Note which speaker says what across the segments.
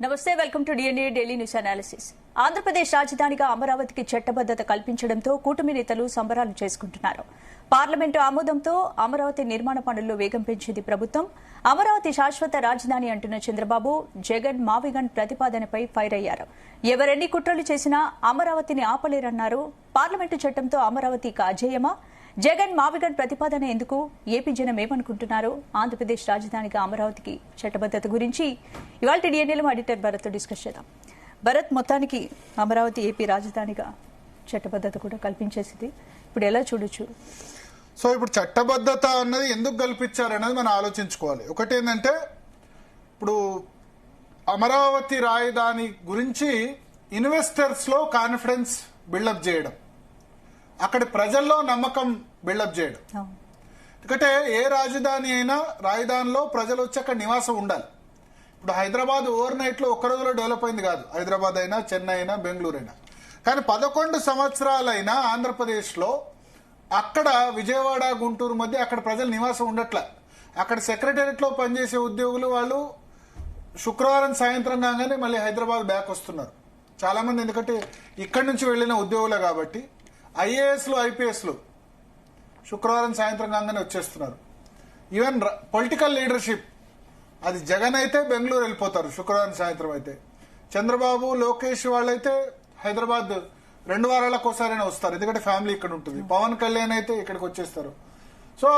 Speaker 1: నమస్తే, welcome to DNA daily news analysis. Andhra Pradesh రాజధానిగా అమరావతికి చట్టబద్దత కల్పించడంతో కూటమి నేతలు సంబరాలు చేసుకుంటున్నారు. పార్లమెంటు ఆమోదంతో అమరావతి నిర్మాణ పనుల్లో వేగం పెంచింది ప్రభుత్వం. అమరావతి శాశ్వత రాజధాని అంటున్న చంద్రబాబు, జగన్ మావిగన్ ప్రతిపాదనపై ఫైర్ అయ్యారు. ఎవరెన్ని కుట్రలు చేసినా అమరావతిని ఆపలేరన్నారు. పార్లమెంటు చట్టంతో అమరావతికి అజేయమా? జగన్ మావిగన్ ప్రతిపాదన ఎందుకు? ఏపీ జనం ఏమనుకుంటున్నారు? ఆంధ్రప్రదేశ్ రాజధానిగా అమరావతికి చట్టబద్దత గురించి ఇవాళ డిఎన్ఏలో ఎడిటర్ భరత్ తో డిస్కస్ చేద్దాం. భరత్, మొత్తానికి అమరావతి ఏపీ రాజధానిగా చట్టబద్దత కూడా కల్పించేసింది. ఇప్పుడు ఎలా చూడొచ్చు?
Speaker 2: సో ఇప్పుడు చట్టబద్దత అన్నది ఎందుకు కల్పించారన్నది మనం ఆలోచించుకోవాలి. ఒకటి ఏంటంటే, ఇప్పుడు అమరావతి రాజధాని గురించి ఇన్వెస్టర్స్ లో కాన్ఫిడెన్స్ బిల్డప్ చేయడం, అక్కడ ప్రజల్లో నమ్మకం బిల్డప్ చేయడం. ఎందుకంటే ఏ రాజధాని అయినా రాజధానిలో ప్రజలు వచ్చి అక్కడ నివాసం ఉండాలి. ఇప్పుడు హైదరాబాద్ ఓవర్ నైట్ లో ఒక్క రోజులో డెవలప్ అయింది కాదు. హైదరాబాద్ అయినా, చెన్నై అయినా, బెంగళూరు అయినా. కానీ 11 సంవత్సరాలైనా ఆంధ్రప్రదేశ్ లో అక్కడ విజయవాడ, గుంటూరు మధ్య అక్కడ ప్రజలు నివాసం ఉండట్లే. అక్కడ సెక్రటేరియట్ లో పనిచేసే ఉద్యోగులు వాళ్ళు శుక్రవారం సాయంత్రం కాగానే మళ్ళీ హైదరాబాద్ బ్యాక్ వస్తున్నారు చాలా మంది. ఎందుకంటే ఇక్కడి నుంచి వెళ్లిన ఉద్యోగులే కాబట్టి. ఐఏఎస్లు, ఐపీఎస్లు శుక్రవారం సాయంత్రం కాగానే వచ్చేస్తున్నారు. ఈవెన్ పొలిటికల్ లీడర్షిప్, అది జగన్ అయితే బెంగళూరు వెళ్ళిపోతారు శుక్రవారం సాయంత్రం అయితే. చంద్రబాబు, లోకేష్ వాళ్ళైతే హైదరాబాద్ 2 వారాలకు ఒకసారైనా వస్తారు, ఎందుకంటే ఫ్యామిలీ ఇక్కడ ఉంటుంది. పవన్ కళ్యాణ్ అయితే ఇక్కడికి వచ్చేస్తారు. సో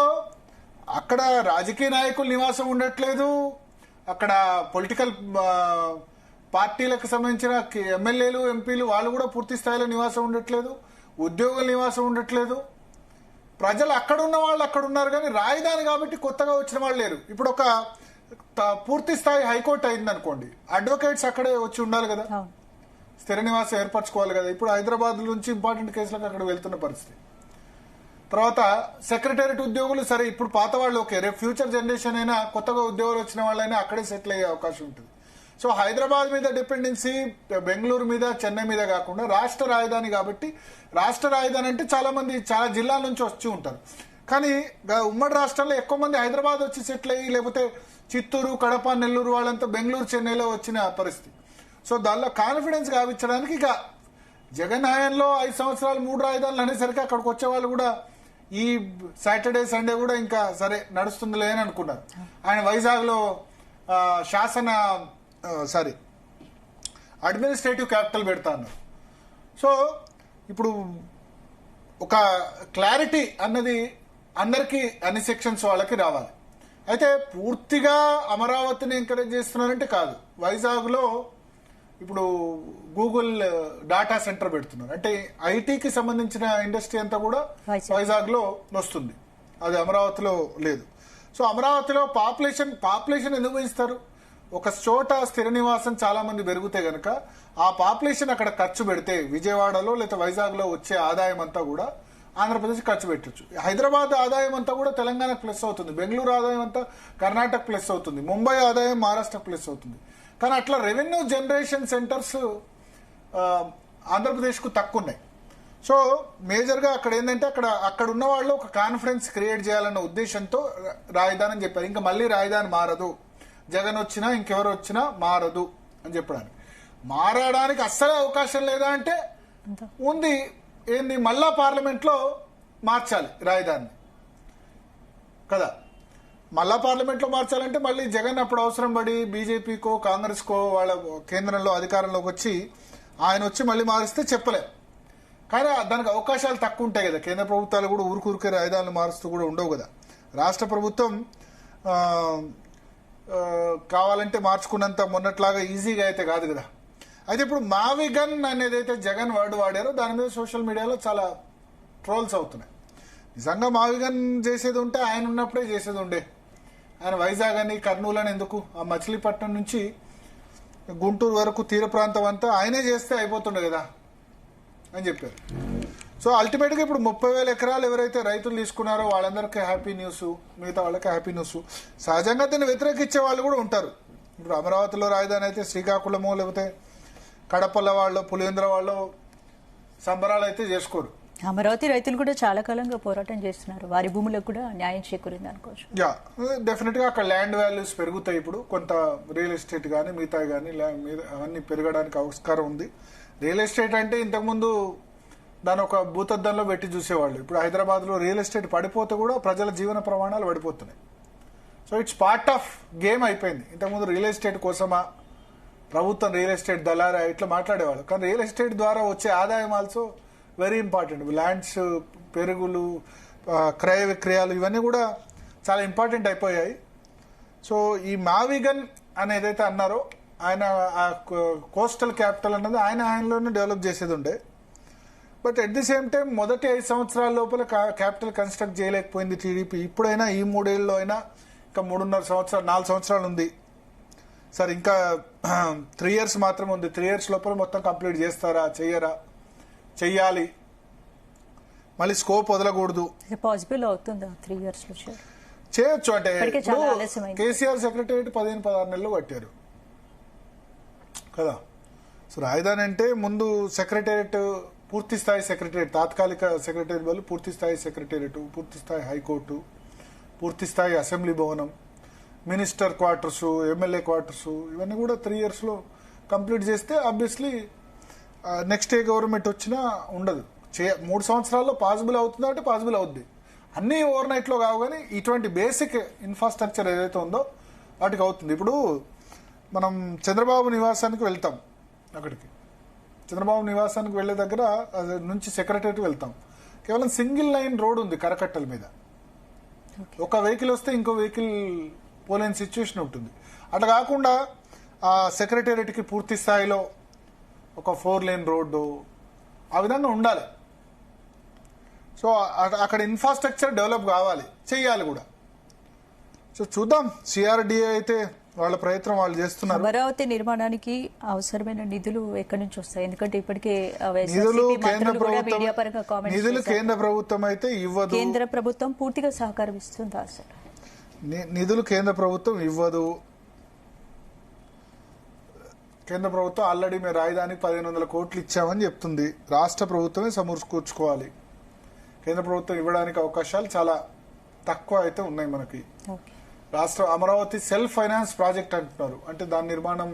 Speaker 2: అక్కడ రాజకీయ నాయకులు నివాసం ఉండట్లేదు, అక్కడ పొలిటికల్ పార్టీలకు సంబంధించిన ఎమ్మెల్యేలు, ఎంపీలు వాళ్ళు కూడా పూర్తి స్థాయిలో నివాసం ఉండట్లేదు, ఉద్యోగుల నివాసం ఉండట్లేదు. ప్రజలు అక్కడ ఉన్న వాళ్ళు అక్కడ ఉన్నారు, కానీ రాజధాని కాబట్టి కొత్తగా వచ్చిన వాళ్ళు లేరు. ఇప్పుడు ఒక పూర్తి స్థాయి హైకోర్టు అయింది అనుకోండి, అడ్వకేట్స్ అక్కడే వచ్చి ఉండాలి కదా, స్థిర నివాసం ఏర్పరచుకోవాలి కదా. ఇప్పుడు హైదరాబాద్ నుంచి ఇంపార్టెంట్ కేసులకు అక్కడ వెళ్తున్న పరిస్థితి. తర్వాత సెక్రటేరియట్ ఉద్యోగులు సరే, ఇప్పుడు పాత వాళ్ళు ఓకే, రేపు ఫ్యూచర్ జనరేషన్ అయినా కొత్తగా ఉద్యోగులు వచ్చిన వాళ్ళైనా అక్కడే సెటిల్ అయ్యే అవకాశం ఉంటుంది. సో హైదరాబాద్ మీద డిపెండెన్సీ బెంగళూరు మీద, చెన్నై మీద కాకుండా రాష్ట్ర రాజధాని కాబట్టి, రాష్ట్ర రాజధాని అంటే చాలా మంది చాలా జిల్లాల నుంచి వచ్చి ఉంటారు. కానీ ఉమ్మడి రాష్ట్రంలో ఎక్కువ మంది హైదరాబాద్ వచ్చి సెటిల్ అయ్యి, లేకపోతే చిత్తూరు, కడప, నెల్లూరు వాళ్ళంతా బెంగళూరు, చెన్నైలో వచ్చిన పరిస్థితి. సో దానిలో కాన్ఫిడెన్స్ గావించడానికి ఇక జగన్ హయాంలో 5 సంవత్సరాలు 3 రాజధానులు అనేసరికి అక్కడికి వచ్చే వాళ్ళు కూడా ఈ సాటర్డే, సండే కూడా ఇంకా సరే నడుస్తుందిలే అని అనుకున్నారు. ఆయన వైజాగ్ లో అడ్మినిస్ట్రేటివ్ క్యాపిటల్ పెడతా అన్నారు. సో ఇప్పుడు ఒక క్లారిటీ అన్నది అందరికీ, అన్ని సెక్షన్స్ వాళ్ళకి రావాలి. అయితే పూర్తిగా అమరావతిని ఎంకరేజ్ చేస్తున్నారంటే కాదు. వైజాగ్ లో ఇప్పుడు గూగుల్ డాటా సెంటర్ పెడుతున్నారు, అంటే ఐటీకి సంబంధించిన ఇండస్ట్రీ అంతా కూడా వైజాగ్ లో వస్తుంది, అది అమరావతిలో లేదు. సో అమరావతిలో పాపులేషన్ ఎందుకు పెంచుతారు? ఒక చోట స్థిర నివాసం చాలా మంది పెరిగితే గనక ఆ పాపులేషన్ అక్కడ ఖర్చు పెడితే విజయవాడలో లేదా వైజాగ్ లో వచ్చే ఆదాయం అంతా కూడా ఆంధ్రప్రదేశ్ ఖర్చు పెట్టచ్చు. హైదరాబాద్ ఆదాయం అంతా కూడా తెలంగాణకు ప్లస్ అవుతుంది, బెంగళూరు ఆదాయం అంతా కర్ణాటక ప్లస్ అవుతుంది, ముంబై ఆదాయం మహారాష్ట్ర ప్లస్ అవుతుంది. కానీ అట్లా రెవెన్యూ జనరేషన్ సెంటర్స్ ఆంధ్రప్రదేశ్ కు తక్కువ ఉన్నాయి. సో మేజర్ గా అక్కడ ఏంటంటే అక్కడ ఉన్న వాళ్ళు ఒక కాన్ఫిడెన్స్ క్రియేట్ చేయాలన్న ఉద్దేశంతో రాజధాని అని చెప్పారు. ఇంకా మళ్ళీ రాజధాని మారదు, జగన్ వచ్చినా ఇంకెవరు వచ్చినా మారదు అని చెప్పడానికి. మారడానికి అస్సలే అవకాశం లేదా అంటే ఉంది. ఏంది, మళ్ళా పార్లమెంట్ లో మార్చాలి రాజధాని కదా. మళ్ళా పార్లమెంట్ లో మార్చాలంటే మళ్ళీ జగన్ అప్పుడు అవసరం పడి బీజేపీకో, కాంగ్రెస్ కో వాళ్ళ కేంద్రంలో అధికారంలోకి వచ్చి ఆయన వచ్చి మళ్ళీ మారిస్తే చెప్పలేం. కానీ దానికి అవకాశాలు తక్కువ ఉంటాయి కదా. కేంద్ర ప్రభుత్వాలు కూడా ఊరికే రాజధానులు మారుస్తూ కూడా ఉండవు కదా. రాష్ట్ర ప్రభుత్వం కావాలంటే మార్చుకున్నంత మొన్నట్లాగా ఈజీగా అయితే కాదు కదా. అయితే ఇప్పుడు మావిగన్ అనేది అయితే జగన్ వర్డ్ వాడారో దాని మీద సోషల్ మీడియాలో చాలా ట్రోల్స్ అవుతున్నాయి. నిజంగా మావిగన్ చేసేది ఉంటే ఆయన ఉన్నప్పుడే చేసేది ఉండే. ఆయన వైజాగ్ అని, కర్నూలు అని ఎందుకు, ఆ మచిలీపట్నం నుంచి గుంటూరు వరకు తీర ప్రాంతం అంతా ఆయనే చేస్తే అయిపోతుండే కదా అని చెప్పారు. సో అల్టిమేట్ గా ఇప్పుడు 30,000 ఎకరాలు ఎవరైతే రైతులు తీసుకున్నారో వాళ్ళందరికీ హ్యాపీ న్యూస్, మిగతా వాళ్ళకి హ్యాపీ న్యూస్. సహజంగా దీన్ని వ్యతిరేకించే వాళ్ళు కూడా ఉంటారు. ఇప్పుడు అమరావతిలో రాజధాని అయితే శ్రీకాకుళమో లేకపోతే కడపల వాళ్ళు, పులివెందుల వాళ్ళు సంబరాలు అయితే చేసుకోరు.
Speaker 1: అమరావతి రైతులు కూడా చాలా కాలంగా పోరాటం చేస్తున్నారు, వారి భూములకు కూడా న్యాయం చేకూరింది అనుకోవచ్చు.
Speaker 2: యా, డెఫినెట్ గా అక్కడ ల్యాండ్ వాల్యూస్ పెరుగుతాయి. ఇప్పుడు కొంత రియల్ ఎస్టేట్ కానీ మిగతా కానీ అవన్నీ పెరగడానికి ఆస్కారం ఉంది. రియల్ ఎస్టేట్ అంటే ఇంతకుముందు దాని ఒక భూతద్దంలో పెట్టి చూసేవాళ్ళు. ఇప్పుడు హైదరాబాద్ లో రియల్ ఎస్టేట్ పడిపోతే కూడా ప్రజల జీవన ప్రమాణాలు పడిపోతున్నాయి. So it's part of game అయిపోయింది. ఇంతకుముందు రియల్ ఎస్టేట్ కోసమా, ప్రభుత్వం రియల్ ఎస్టేట్ దళారా ఇట్లా మాట్లాడేవాళ్ళు. కానీ రియల్ ఎస్టేట్ ద్వారా వచ్చే ఆదాయం ఆల్సో వెరీ ఇంపార్టెంట్. ల్యాండ్స్ పెరుగులు, క్రయ విక్రయాలు ఇవన్నీ కూడా చాలా ఇంపార్టెంట్ అయిపోయాయి. సో ఈ మావిగన్ అని ఏదైతే అన్నారో ఆయన ఆ కోస్టల్ క్యాపిటల్ అన్నది ఆయనలోనే డెవలప్ చేసేది ఉండే. But at the same time మొదటి 5 సంవత్సరాల లోపల క్యాపిటల్ కన్స్ట్రక్ట్ చేయలేకపోయింది టీడీపీ. ఇప్పుడైనా ఈ 3 ఏళ్ళలో అయినా ఇంకా 3.5 సంవత్సరాలు 4 సంవత్సరాలు ఉంది సార్, ఇంకా 3 years మాత్రమే ఉంది. 3 years లోపల మొత్తం కంప్లీట్ చేస్తారా, చెయ్యరా? చెయ్యాలి. మళ్ళీ స్కోప్ వదలకూడదు.
Speaker 1: పాసిబుల్ అవుతుందా 3 years లో
Speaker 2: చేయొచ్చు. అంటే కేసీఆర్ సెక్రటరియట్ 15-16 నెలలు కట్టారు కదా. సో రాజధాని అంటే ముందు సెక్రటరియట్, పూర్తి స్థాయి సెక్రటరియట్, తాత్కాలిక సెక్రటరియట్ బదులు పూర్తి స్థాయి సెక్రటరియట్, పూర్తి స్థాయి హైకోర్టు, పూర్తి స్థాయి అసెంబ్లీ భవనం, మినిస్టర్ క్వార్టర్స్, ఎమ్మెల్యే క్వార్టర్స్, ఇవన్నీ కూడా 3 years లో కంప్లీట్ చేస్తే ఆబ్వియస్లీ నెక్స్ట్ ఏ గవర్నమెంట్ వచ్చినా ఉండదు. 3 సంవత్సరాల్లో పాసిబుల్ అవుతుందా అంటే పాసిబుల్ అవుద్ది. అన్నీ ఓవర్ నైట్ లో కావు, కానీ ఇటువంటి బేసిక్ ఇన్ఫ్రాస్ట్రక్చర్ ఏదైతే ఉందో వాటికి అవుతుంది. ఇప్పుడు మనం చంద్రబాబు నివాసానికి వెళ్తాం, అక్కడికి చంద్రబాబు నివాసానికి వెళ్లే దగ్గర నుంచి సెక్రటరియట్ వెళ్తాం, కేవలం సింగిల్ లైన్ రోడ్ ఉంది కరకట్టల మీద. ఒక వెహికల్ వస్తే ఇంకో వెహికల్ పోలేని సిచ్యువేషన్ ఉంటుంది. అట్లా కాకుండా ఆ సెక్రటేరియట్ కి పూర్తి స్థాయిలో ఒక 4 lane రోడ్డు ఆ విధంగా ఉండాలి. సో అక్కడ ఇన్ఫ్రాస్ట్రక్చర్ డెవలప్ కావాలి, చెయ్యాలి కూడా. సో చూద్దాం, సిఆర్డిఏ అయితే వాళ్ళ ప్రయత్నం వాళ్ళు చేస్తున్నారు.
Speaker 1: అమరావతి నిర్మాణానికి అవసరమైన నిధులు ఎక్కడి నుంచి వస్తాయి? ఎందుకంటే ఇప్పటికే
Speaker 2: నిధులు కేంద్ర ప్రభుత్వం అయితే ఇవ్వదు.
Speaker 1: కేంద్ర ప్రభుత్వం పూర్తిగా సహకారం ఇస్తుందా సార్?
Speaker 2: నిధులు కేంద్ర ప్రభుత్వం ఇవ్వదు. కేంద్ర ప్రభుత్వం ఆల్రెడీ మేము రాజధానికి 1500 కోట్లు ఇచ్చామని చెప్తుంది. రాష్ట్ర ప్రభుత్వమే సమకూర్చుకోవాలి. కేంద్ర ప్రభుత్వం ఇవ్వడానికి అవకాశాలు చాలా తక్కువ అయితే ఉన్నాయి మనకి. రాష్ట్ర అమరావతి సెల్ఫ్ ఫైనాన్స్ ప్రాజెక్ట్ అంటున్నారు. అంటే దాని నిర్మాణం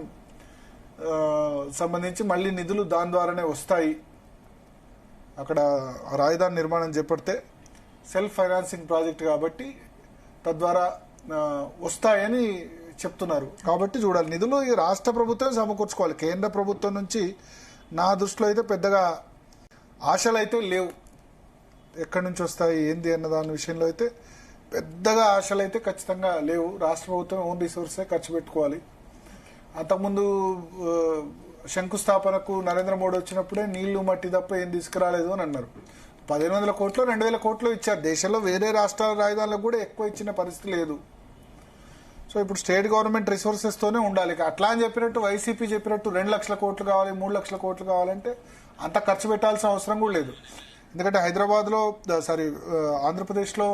Speaker 2: సంబంధించి మళ్ళీ నిధులు దాని ద్వారానే వస్తాయి. అక్కడ రాజధాని నిర్మాణం చేపడితే సెల్ఫ్ ఫైనాన్సింగ్ ప్రాజెక్ట్ కాబట్టి తద్వారా వస్తాయని చెప్తున్నారు. కాబట్టి చూడాలి, నిధులు ఈ రాష్ట్ర ప్రభుత్వం సమకూర్చుకోవాలి. కేంద్ర ప్రభుత్వం నుంచి నా దృష్టిలో అయితే పెద్దగా ఆశలు అయితే లేవు. ఎక్కడి నుంచి వస్తాయి ఏంది అన్న దాని విషయంలో అయితే పెద్దగా ఆశలు అయితే ఖచ్చితంగా లేవు. రాష్ట్ర ప్రభుత్వం ఓన్ రిసోర్సే ఖర్చు పెట్టుకోవాలి. అంతకుముందు శంకుస్థాపనకు నరేంద్ర మోడీ వచ్చినప్పుడే నీళ్లు మట్టి తప్ప ఏం తీసుకురాలేదు అని అన్నారు. 1500 కోట్లు 2000 కోట్లు ఇచ్చారు. దేశంలో వేరే రాష్ట్రాల రాజధానులకు కూడా ఎక్కువ ఇచ్చిన పరిస్థితి లేదు. సో ఇప్పుడు స్టేట్ గవర్నమెంట్ రిసోర్సెస్ తోనే ఉండాలి. అట్లా అని చెప్పినట్టు వైసీపీ చెప్పినట్టు 2 లక్షల కోట్లు కావాలి, 3 లక్షల కోట్లు కావాలంటే అంత ఖర్చు పెట్టాల్సిన అవసరం కూడా లేదు. ఎందుకంటే ఆంధ్రప్రదేశ్లో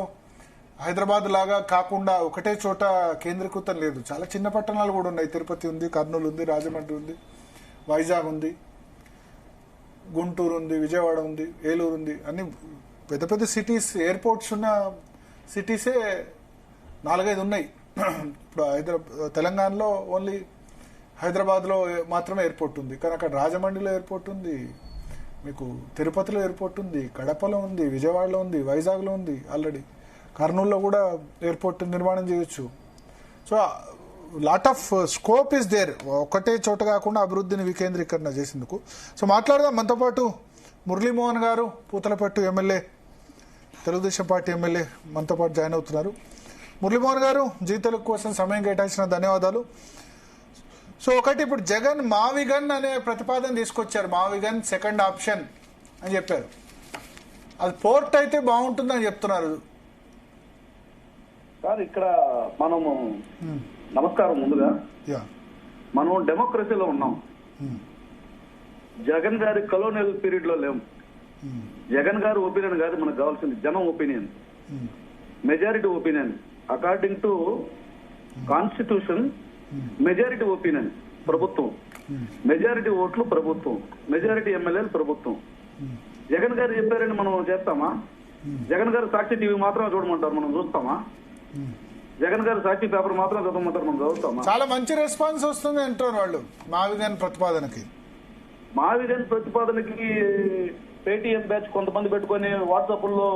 Speaker 2: హైదరాబాద్ లాగా కాకుండా ఒకటే చోట కేంద్రీకృతం లేదు. చాలా చిన్న పట్టణాలు కూడా ఉన్నాయి. తిరుపతి ఉంది, కర్నూలు ఉంది, రాజమండ్రి ఉంది, వైజాగ్ ఉంది, గుంటూరు ఉంది, విజయవాడ ఉంది, ఏలూరు ఉంది. అన్ని పెద్ద పెద్ద సిటీస్, ఎయిర్పోర్ట్స్ ఉన్న సిటీసే 4-5 ఉన్నాయి. ఇప్పుడు తెలంగాణలో ఓన్లీ హైదరాబాద్లో మాత్రమే ఎయిర్పోర్ట్ ఉంది. కానీ అక్కడ రాజమండ్రిలో ఎయిర్పోర్ట్ ఉంది, మీకు తిరుపతిలో ఎయిర్పోర్ట్ ఉంది, కడపలో ఉంది, విజయవాడలో ఉంది, వైజాగ్లో ఉంది, ఆల్రెడీ కర్నూలులో కూడా ఎయిర్పోర్ట్ నిర్మాణం చేయొచ్చు. So lot of scope is there. ఒకటే చోట కాకుండా అభివృద్ధిని వికేంద్రీకరణ చేసేందుకు. సో మాట్లాడదాం. మనతో పాటు మురళీమోహన్ గారు, Puthalapattu MLA, Telugu Desam party MLA మనతో పాటు జాయిన్ అవుతున్నారు. మురళీమోహన్ గారు, జీ తెలుగు కోసం సమయం కేటాయించిన ధన్యవాదాలు. సో ఒకటి, ఇప్పుడు జగన్ మావిగన్ అనే ప్రతిపాదన తీసుకొచ్చారు. మావిగన్ సెకండ్ ఆప్షన్ అని చెప్పారు. అది పోర్ట్ అయితే బాగుంటుందని చెప్తున్నారు
Speaker 3: సార్. ఇక్కడ మనము నమస్కారం, ముందుగా మనం డెమోక్రసీలో ఉన్నాం. జగన్ గారి కలోనియల్ పీరియడ్ లో లేము. జగన్ గారి ఒపీనియన్ కాదు మనకు కావాల్సింది, జనం opinion, majority opinion. According to constitution majority opinion ప్రభుత్వం, మెజారిటీ ఓట్లు ప్రభుత్వం, మెజారిటీ ఎమ్మెల్యేలు ప్రభుత్వం. జగన్ గారు చెప్పారని మనం చేస్తామా? జగన్ గారు సాక్షి టీవీ మాత్రం చూడమంటారు, మనం చూస్తామా? జగన్ గారు సాక్షి పేపర్ మాత్రం చదవమంటారు, మనం చదువుతామా?
Speaker 2: చాలా మంచి రెస్పాన్స్ వస్తుంది అంటారు వాళ్ళు మా విధాన ప్రతిపాదనకి.
Speaker 3: పేటీఎం బ్యాచ్ కొంతమంది పెట్టుకొని వాట్సాప్ లో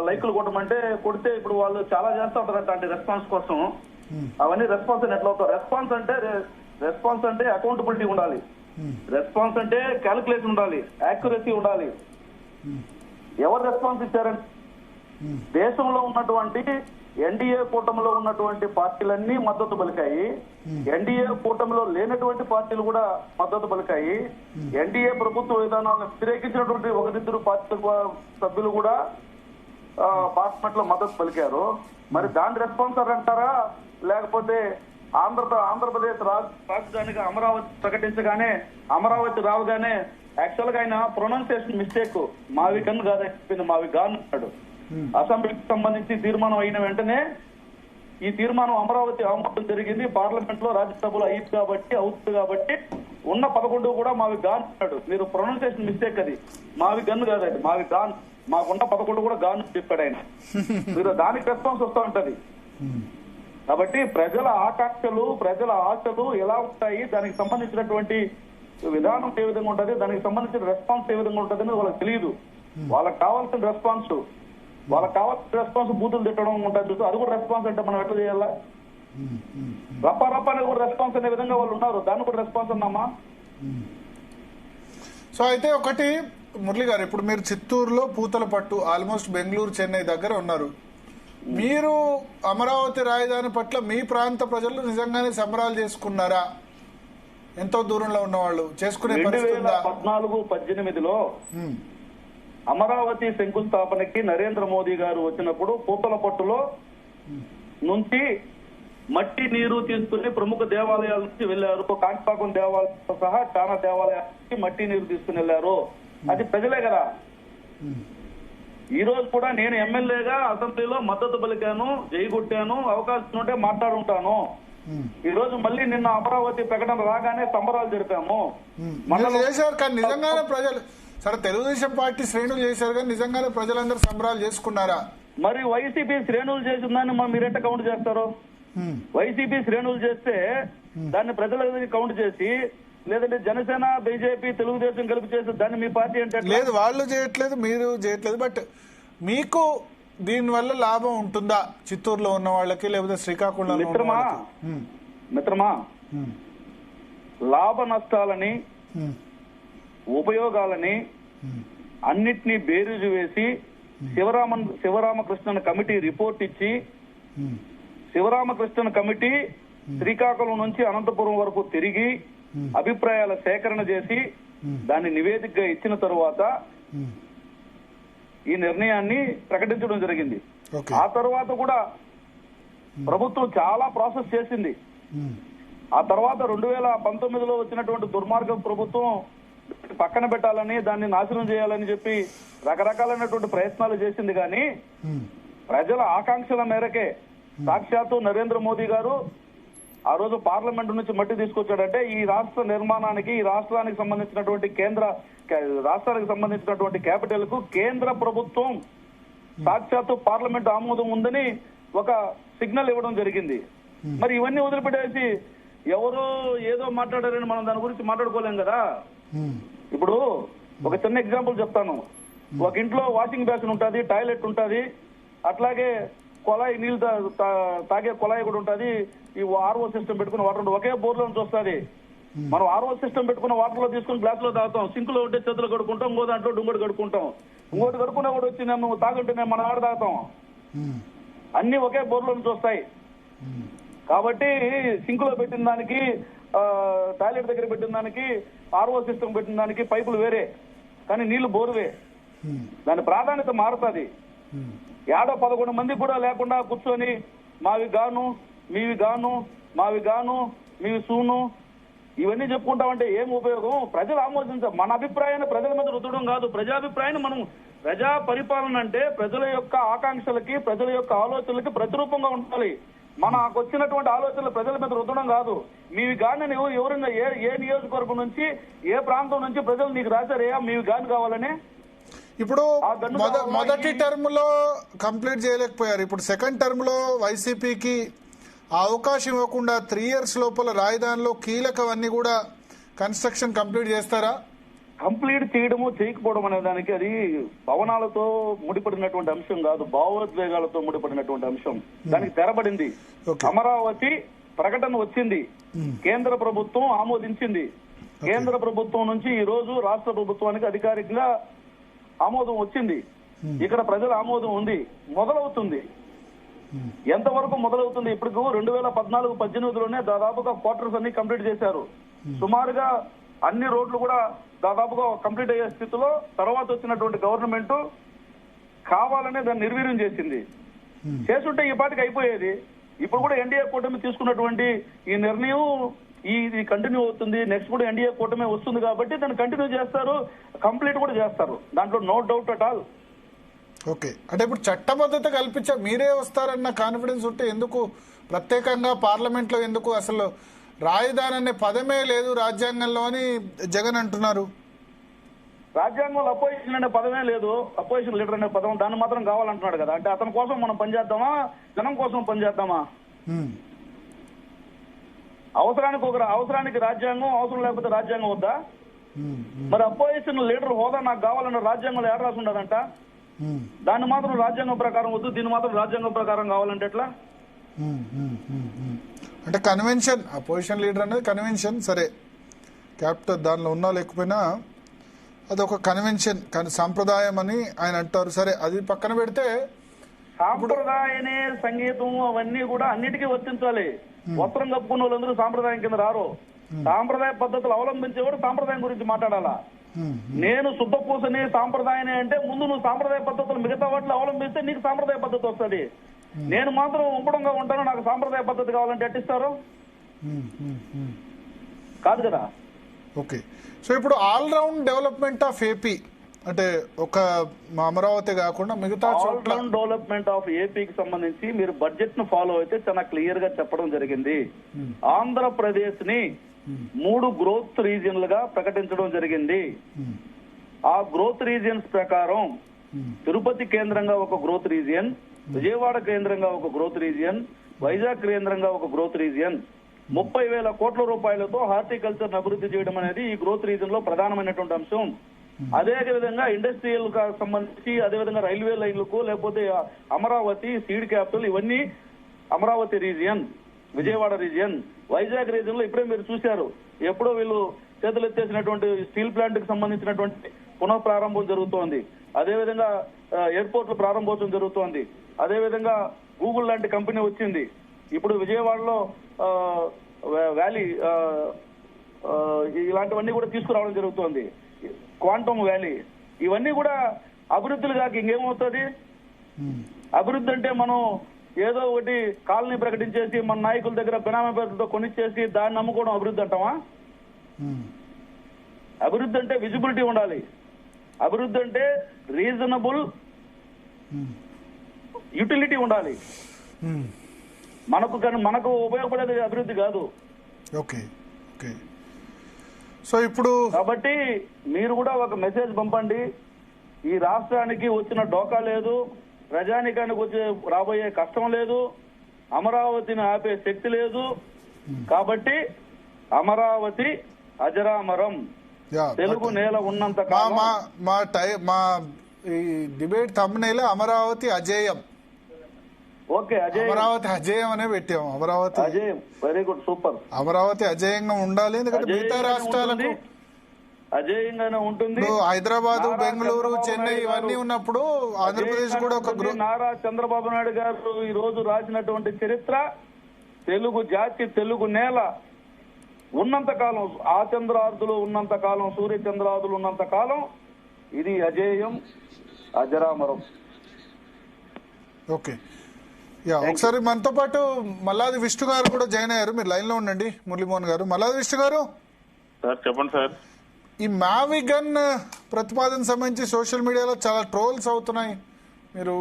Speaker 3: లైకులు కొట్టమంటే కొడితే ఇప్పుడు వాళ్ళు చాలా చేస్తా ఉంటారు అంటే రెస్పాన్స్ కోసం. అవన్నీ రెస్పాన్స్ అని ఎట్లా అవుతారు? రెస్పాన్స్ అంటే అకౌంటబిలిటీ ఉండాలి, రెస్పాన్స్ అంటే క్యాలిక్యులేషన్ ఉండాలి, యాక్యురసీ ఉండాలి. ఎవరు రెస్పాన్స్ ఇచ్చారంటే దేశంలో ఉన్నటువంటి ఎన్డీఏ కూటమిలో ఉన్నటువంటి పార్టీలన్నీ మద్దతు పలికాయి, ఎన్డీఏ కూటమిలో లేనటువంటి పార్టీలు కూడా మద్దతు పలికాయి, ఎన్డీఏ ప్రభుత్వ విధానాలను వ్యతిరేకించినటువంటి ఒకరిద్దరు పార్టీ సభ్యులు కూడా పార్లమెంట్ లో మద్దతు పలికారు. మరి దాని రెస్పాన్స్ అంటారా, లేకపోతే ఆంధ్రప్రదేశ్ రాజధానిగా అమరావతి ప్రకటించగానే అమరావతి రావగానే యాక్చువల్ గా ఆయన ప్రొనౌన్సియేషన్ మిస్టేక్ మావి కన్ను కాదని చెప్పింది, మావి గాన్ అన్నాడు. అసెంబ్లీకి సంబంధించి తీర్మానం అయిన వెంటనే ఈ తీర్మానం అమరావతి ఆమోదం జరిగింది, పార్లమెంట్ లో రాజ్యసభలో అవుతుంది కాబట్టి ఉన్న 11 కూడా మావి గాన్ అన్నాడు. మీరు ప్రొనౌన్సియేషన్ మిస్టేక్, అది మావి గన్ను కాదండి, మావి గాన్. మాకున్న 11 కూడా గాన్ చెప్పాడు ఆయన. మీరు దానికి రెస్పాన్స్ వస్తూ ఉంటది. కాబట్టి ప్రజల ఆకాంక్షలు, ప్రజల ఆశలు ఎలా ఉంటాయి, దానికి సంబంధించినటువంటి విధానం ఏ విధంగా ఉంటుంది, దానికి సంబంధించిన రెస్పాన్స్ ఏ విధంగా ఉంటుంది అనేది వాళ్ళకి తెలియదు. వాళ్ళకి కావాల్సిన రెస్పాన్స్ బూతులు తిట్టడం ఉంటుంది చూసి, అది కూడా రెస్పాన్స్ అంటే మనం ఎట్లా చేయాలా? రప్ప అనేది కూడా రెస్పాన్స్ అనే విధంగా వాళ్ళు ఉన్నారు, దాన్ని కూడా రెస్పాన్స్ అన్నామా?
Speaker 2: సో అయితే ఒకటి మురళి గారు, ఇప్పుడు మీరు చిత్తూరులో పూతలపట్టు ఆల్మోస్ట్ బెంగళూరు చెన్నై దగ్గర ఉన్నారు. మీరు అమరావతి రాజధాని పట్ల మీ ప్రాంత ప్రజలు నిజంగానే సంబరాలు చేసుకున్నారా? ఎంతో దూరంలో ఉన్న వాళ్ళు చేసుకునే
Speaker 3: 2014-18లో అమరావతి శంకుస్థాపనకి నరేంద్ర మోదీ గారు వచ్చినప్పుడు పూతలపట్టులో నుంచి మట్టి నీరు తీసుకుని ప్రముఖ దేవాలయాల నుంచి వెళ్లారు. కాణిపాకం దేవాలయంతో సహా చాలా దేవాలయాలకి మట్టి నీరు తీసుకుని వెళ్లారు. అది ప్రజలే కదా. ఈ రోజు కూడా నేను ఎమ్మెల్యేగా అసెంబ్లీలో మద్దతు పలికాను, జైగొట్టాను, అవకాశం ఉంటే మాట్లాడుంటాను. ఈ రోజు మళ్ళీ నిన్న అమరావతి ప్రకటన రాగానే సంబరాలు జరిపాము.
Speaker 2: చేశారు కానీ నిజంగానే ప్రజలు సరే తెలుగుదేశం పార్టీ శ్రేణులు చేశారు కానీ నిజంగానే ప్రజలందరూ సంబరాలు చేసుకున్నారా?
Speaker 3: మరి వైసీపీ శ్రేణులు చేసిందాన్ని మీరెంట కౌంట్ చేస్తారు? వైసీపీ శ్రేణులు చేస్తే దాన్ని ప్రజల కౌంట్ చేసి, లేదంటే జనసేన, బీజేపీ, తెలుగుదేశం కలిపి చేస్తే దాన్ని మీ పార్టీ అంటే
Speaker 2: లేదు, వాళ్ళు చేయట్లేదు, మీరు చేయట్లేదు. బట్ మీకు దీనివల్ల లాభం ఉంటుందా చిత్తూరులో ఉన్న వాళ్ళకి, లేకపోతే శ్రీకాకుళంలో?
Speaker 3: మిత్రమా, లాభ నష్టాలని, ఉపయోగాలని అన్నిటినీ బేరీజు వేసి శివరామకృష్ణన్ కమిటీ రిపోర్ట్ ఇచ్చి, శివరామకృష్ణన్ కమిటీ శ్రీకాకుళం నుంచి అనంతపురం వరకు తిరిగి అభిప్రాయాల సేకరణ చేసి దాన్ని నివేదికగా ఇచ్చిన తరువాత ఈ నిర్ణయాన్ని ప్రకటించడం జరిగింది. ఆ తర్వాత కూడా ప్రభుత్వం చాలా ప్రాసెస్ చేసింది. ఆ తర్వాత 2019లో వచ్చినటువంటి దుర్మార్గ ప్రభుత్వం పక్కన పెట్టాలని, దాన్ని నాశనం చేయాలని చెప్పి రకరకాలైనటువంటి ప్రయత్నాలు చేసింది. కానీ ప్రజల ఆకాంక్షల మేరకే సాక్షాత్తు నరేంద్ర మోదీ గారు ఆ రోజు పార్లమెంట్ నుంచి మట్టి తీసుకొచ్చాడంటే ఈ రాష్ట్ర నిర్మాణానికి, ఈ రాష్ట్రానికి సంబంధించినటువంటి క్యాపిటల్ కు కేంద్ర ప్రభుత్వం సాక్షాత్తు పార్లమెంట్ ఆమోదం ఉందని ఒక సిగ్నల్ ఇవ్వడం జరిగింది. మరి ఇవన్నీ వదిలిపెట్టేసి ఎవరో ఏదో మాట్లాడారని మనం దాని గురించి మాట్లాడుకోలేం కదా. ఇప్పుడు ఒక చిన్న ఎగ్జాంపుల్ చెప్తాను. ఒక ఇంట్లో వాషింగ్ బేసిన్ ఉంటుంది, టాయిలెట్ ఉంటుంది, అట్లాగే కొలాయి నీళ్లు తాగే కొలాయి కూడా ఉంటుంది, ఈ ఆర్ఓ సిస్టమ్ పెట్టుకుని వాటర్ ఒకే బోర్లో నుంచి వస్తుంది. మనం ఆర్ఓ సిస్టమ్ పెట్టుకున్న వాటర్ లో తీసుకుని గ్లాస్ లో తాగుతాం, సింక్ లో ఉంటే చేతులు కడుక్కుంటాం, ఇంకో దాంట్లో ఇంకోటి కడుక్కుంటాం, ఇంకోటి కడుక్కున్నా కూడా వచ్చి మేము తాగుంటే మేము మన ఆడ తాగుతాం. అన్ని ఒకే బోర్లో నుంచి వస్తాయి. కాబట్టి సింక్ లో పెట్టిన దానికి, టాయిలెట్ దగ్గర పెట్టిన దానికి, ఆర్ఓ సిస్టమ్ పెట్టిన దానికి పైపులు వేరే, కానీ నీళ్లు బోరువే. దాని ప్రాధాన్యత మారుతుంది. 11 మంది కూడా లేకుండా కూర్చొని మావి గాను, మీవి గాను, మావి గాను, మీవి సూను, ఇవన్నీ చెప్పుకుంటామంటే ఏం ఉపయోగం? ప్రజలు ఆమోదించారు. మన అభిప్రాయాన్ని ప్రజల మీద రుద్దడం కాదు, ప్రజాభిప్రాయాన్ని మనం. ప్రజా పరిపాలన అంటే ప్రజల యొక్క ఆకాంక్షలకి, ప్రజల యొక్క ఆలోచనలకి ప్రతిరూపంగా ఉండాలి. మనకు వచ్చినటువంటి ఆలోచనలు ప్రజల మీద రుద్దడం కాదు. మీవి గాని ఎవరైనా ఏ నియోజకవర్గం నుంచి, ఏ ప్రాంతం నుంచి ప్రజలు నీకు రాశారయ్యా మీవి గాని కావాలని?
Speaker 2: ఇప్పుడు
Speaker 3: ఆ గన్ను
Speaker 2: మొదటి టర్మ్ లో కంప్లీట్ చేయలేకపోయారు. ఇప్పుడు సెకండ్ టర్మ్ లో వైసీపీకి ఆ అవకాశం ఇవ్వకుండా 3 years లోపల రాజధానిలో కీలకవన్నీ కూడా కన్స్ట్రక్షన్ కంప్లీట్ చేస్తారా?
Speaker 3: కంప్లీట్ చేయడము చేయకపోవడం అనే దానికి అది భవనాలతో ముడిపడినటువంటి అంశం కాదు, భావోద్వేగాలతో ముడిపడినటువంటి అంశం. దానికి తెరబడింది.
Speaker 2: Okay.
Speaker 3: అమరావతి ప్రకటన వచ్చింది, కేంద్ర ప్రభుత్వం ఆమోదించింది. కేంద్ర ప్రభుత్వం నుంచి ఈ రోజు రాష్ట్ర ప్రభుత్వానికి అధికారికంగా ఆమోదం వచ్చింది. ఇక్కడ ప్రజల ఆమోదం ఉంది, మొదలవుతుంది. ఎంతవరకు మొదలవుతుంది? ఇప్పుడు 2014-18లోనే దాదాపుగా క్వార్టర్స్ అన్ని కంప్లీట్ చేశారు. సుమారుగా అన్ని రోడ్లు కూడా దాదాపుగా కంప్లీట్ అయ్యే స్థితిలో తర్వాత వచ్చినటువంటి గవర్నమెంట్ కావాలనే దాన్ని నిర్వీర్యం చేసింది. చేసుంటే ఈ పాటికి అయిపోయేది. ఇప్పుడు కూడా ఎన్డీఏ కూటమి తీసుకున్నటువంటి ఈ నిర్ణయం ఇది కంటిన్యూ అవుతుంది. నెక్స్ట్ కూడా ఎన్డీఏ కూటమి వస్తుంది కాబట్టి దాన్ని కంటిన్యూ చేస్తారు, కంప్లీట్ కూడా చేస్తారు. దాంట్లో no doubt at all.
Speaker 2: Okay, అంటే ఇప్పుడు చట్టబద్ధత కల్పించా మీరే వస్తారన్న కాన్ఫిడెన్స్ ఉంటే ఎందుకు ప్రత్యేకంగా పార్లమెంట్ లో ఎందుకు అసలు రాజధాని అనే పదమే లేదు రాజ్యాంగంలో అని జగన్ అంటున్నారు?
Speaker 3: రాజ్యాంగంలో అపోజిషన్ అనే పదమే లేదు, అపోజిషన్ లీడర్ అనే పదం, దాన్ని మాత్రం కావాలంటున్నాడు కదా. అంటే అతని కోసం మనం పనిచేద్దామా, జనం కోసం పనిచేద్దామా? అవసరానికి రాజ్యాంగం, అవసరం లేకపోతే రాజ్యాంగం వద్దా? మరి అపోజిషన్ లీడర్ హోదా నాకు కావాలన్న రాజ్యాంగంలో ఏడ రాసి ఉండదంట. దాన్ని మాత్రం రాజ్యాంగం ప్రకారం వద్దు, దీన్ని మాత్రం రాజ్యాంగం ప్రకారం కావాలంటే ఎట్లా?
Speaker 2: అంటే కన్వెన్షన్, అపోజిషన్ లీడర్ అనేది కన్వెన్షన్, సరే క్యాపిటల్ దానిలో ఉన్నా లేకపోయినా అదొక కన్వెన్షన్, కానీ సాంప్రదాయం అని ఆయన అంటారు. సరే అది పక్కన పెడితే
Speaker 3: సాంప్రదాయనే సంగీతం అవన్నీ కూడా అన్నిటికీ వర్తించాలి. వస్త్రం కప్పుకున్న వాళ్ళందరూ సాంప్రదాయం కింద రారు. సాంప్రదాయ పద్ధతులు అవలంబించేవాడు సాంప్రదాయం గురించి మాట్లాడాలా. నేను శుద్ధపూసని సాంప్రదాయనే అంటే ముందు నువ్వు సాంప్రదాయ పద్ధతులు మిగతా వాటిని అవలంబిస్తే నీకు సాంప్రదాయ పద్ధతి వస్తుంది. నేను మాత్రం ఉంపడంగా ఉంటాను, నాకు సాంప్రదాయ పద్ధతి కావాలంటే ఎట్టిస్తారు? కాదు కదా.
Speaker 2: ఓకే, సో ఇప్పుడు all round development of AP అంటే ఒక అమరావతి కాకుండా మిగతా
Speaker 3: ఆల్ రౌండ్ డెవలప్మెంట్ ఆఫ్ ఏపీకి సంబంధించి మీరు బడ్జెట్ ను ఫాలో అయితే చాలా క్లియర్ గా చెప్పడం జరిగింది. ఆంధ్రప్రదేశ్ ని 3 గ్రోత్ రీజియన్లుగా ప్రకటించడం జరిగింది. ఆ గ్రోత్ రీజియన్స్ ప్రకారం తిరుపతి కేంద్రంగా ఒక గ్రోత్ రీజియన్, విజయవాడ కేంద్రంగా ఒక గ్రోత్ రీజియన్, వైజాగ్ కేంద్రంగా ఒక గ్రోత్ రీజియన్, 30,000 కోట్ల రూపాయలతో హార్టికల్చర్ అభివృద్ధి చేయడం అనేది ఈ గ్రోత్ రీజియన్ లో ప్రధానమైనటువంటి అంశం. అదే విధంగా ఇండస్ట్రియల్ సంబంధించి, అదేవిధంగా రైల్వే లైన్లకు, లేకపోతే అమరావతి సీడ్ క్యాపిటల్, ఇవన్నీ Amaravati region, Vijayawada region, Vizag region లో ఇప్పుడే మీరు చూశారు, ఎప్పుడో వీళ్ళు చేతులు ఎత్తేసినటువంటి స్టీల్ ప్లాంట్ కి సంబంధించినటువంటి పునః ప్రారంభం జరుగుతోంది. అదేవిధంగా ఎయిర్పోర్ట్ లో ప్రారంభోత్సవం జరుగుతోంది. అదేవిధంగా గూగుల్ లాంటి కంపెనీ వచ్చింది. ఇప్పుడు విజయవాడలో వ్యాలీ ఇలాంటివన్నీ కూడా తీసుకురావడం జరుగుతోంది. క్వాంటమ్ వ్యాలీ, ఇవన్నీ కూడా అభివృద్ధులు కాక ఇంకేమవుతుంది? అభివృద్ధి అంటే మనం ఏదో ఒకటి కాలనీ ప్రకటించేసి మన నాయకుల దగ్గర బినామీ పేరుతో కొనిచ్చేసి దాన్ని నమ్ముకోవడం అభివృద్ధి అంటామా? అభివృద్ధి అంటే విజిబిలిటీ ఉండాలి. అభివృద్ధి అంటే రీజనబుల్ యూటిలిటీ ఉండాలి. మనకు ఉపయోగపడేది అభివృద్ధి కాదు.
Speaker 2: ఓకే ఓకే, సో ఇప్పుడు
Speaker 3: కాబట్టి మీరు కూడా ఒక మెసేజ్ పంపండి. ఈ రాష్ట్రానికి వచ్చిన డోకా లేదు, ప్రజానికానికి వచ్చే రాబోయే కష్టం లేదు, అమరావతిని ఆపే శక్తి లేదు. కాబట్టి అమరావతి అజరామరం, తెలుగు నేల ఉన్నంత కాలం.
Speaker 2: మా ఈ డిబేట్ థంబ్నెయిల్ అమరావతి అజేయం.
Speaker 3: ఓకే,
Speaker 2: అమరావతి అజేయం అనే పెట్టాము. అమరావతి
Speaker 3: అజేయం, వెరీ గుడ్, సూపర్.
Speaker 2: అమరావతి అజేయంగా ఉండాలి, ఎందుకంటే మిగతా రాష్ట్రాలకు
Speaker 3: అజేయంగానే ఉంటుంది.
Speaker 2: హైదరాబాద్, బెంగళూరు, చెన్నై ఇవన్నీ ఉన్నప్పుడు ఆంధ్రప్రదేశ్ కూడా ఒక
Speaker 3: నారా చంద్రబాబు నాయుడు గారు ఈ రోజు రాసినటువంటి చరిత్ర, తెలుగు జాతి, తెలుగు నేల ఉన్నంత కాలం, ఆ చంద్రార్ధులు ఉన్నంత కాలం, సూర్య చంద్రార్ధులు ఉన్నంత కాలం ఇది అజేయం, అజరామరం.
Speaker 2: ఓకే, ఒకసారి మనతో పాటు మల్లాది విష్ణు గారు కూడా జాయిన్ అయ్యారు. మీరు లైన్ లో ఉండండి. మురళీమోహన్ గారు, మల్లాది విష్ణు గారు.
Speaker 4: సార్ చెప్పండి సార్.
Speaker 2: ఈ మావిగన్ ప్రతిపాదన సంబంధించి సోషల్ మీడియాలో చాలా ట్రోల్స్ అవుతున్నాయి, మీరు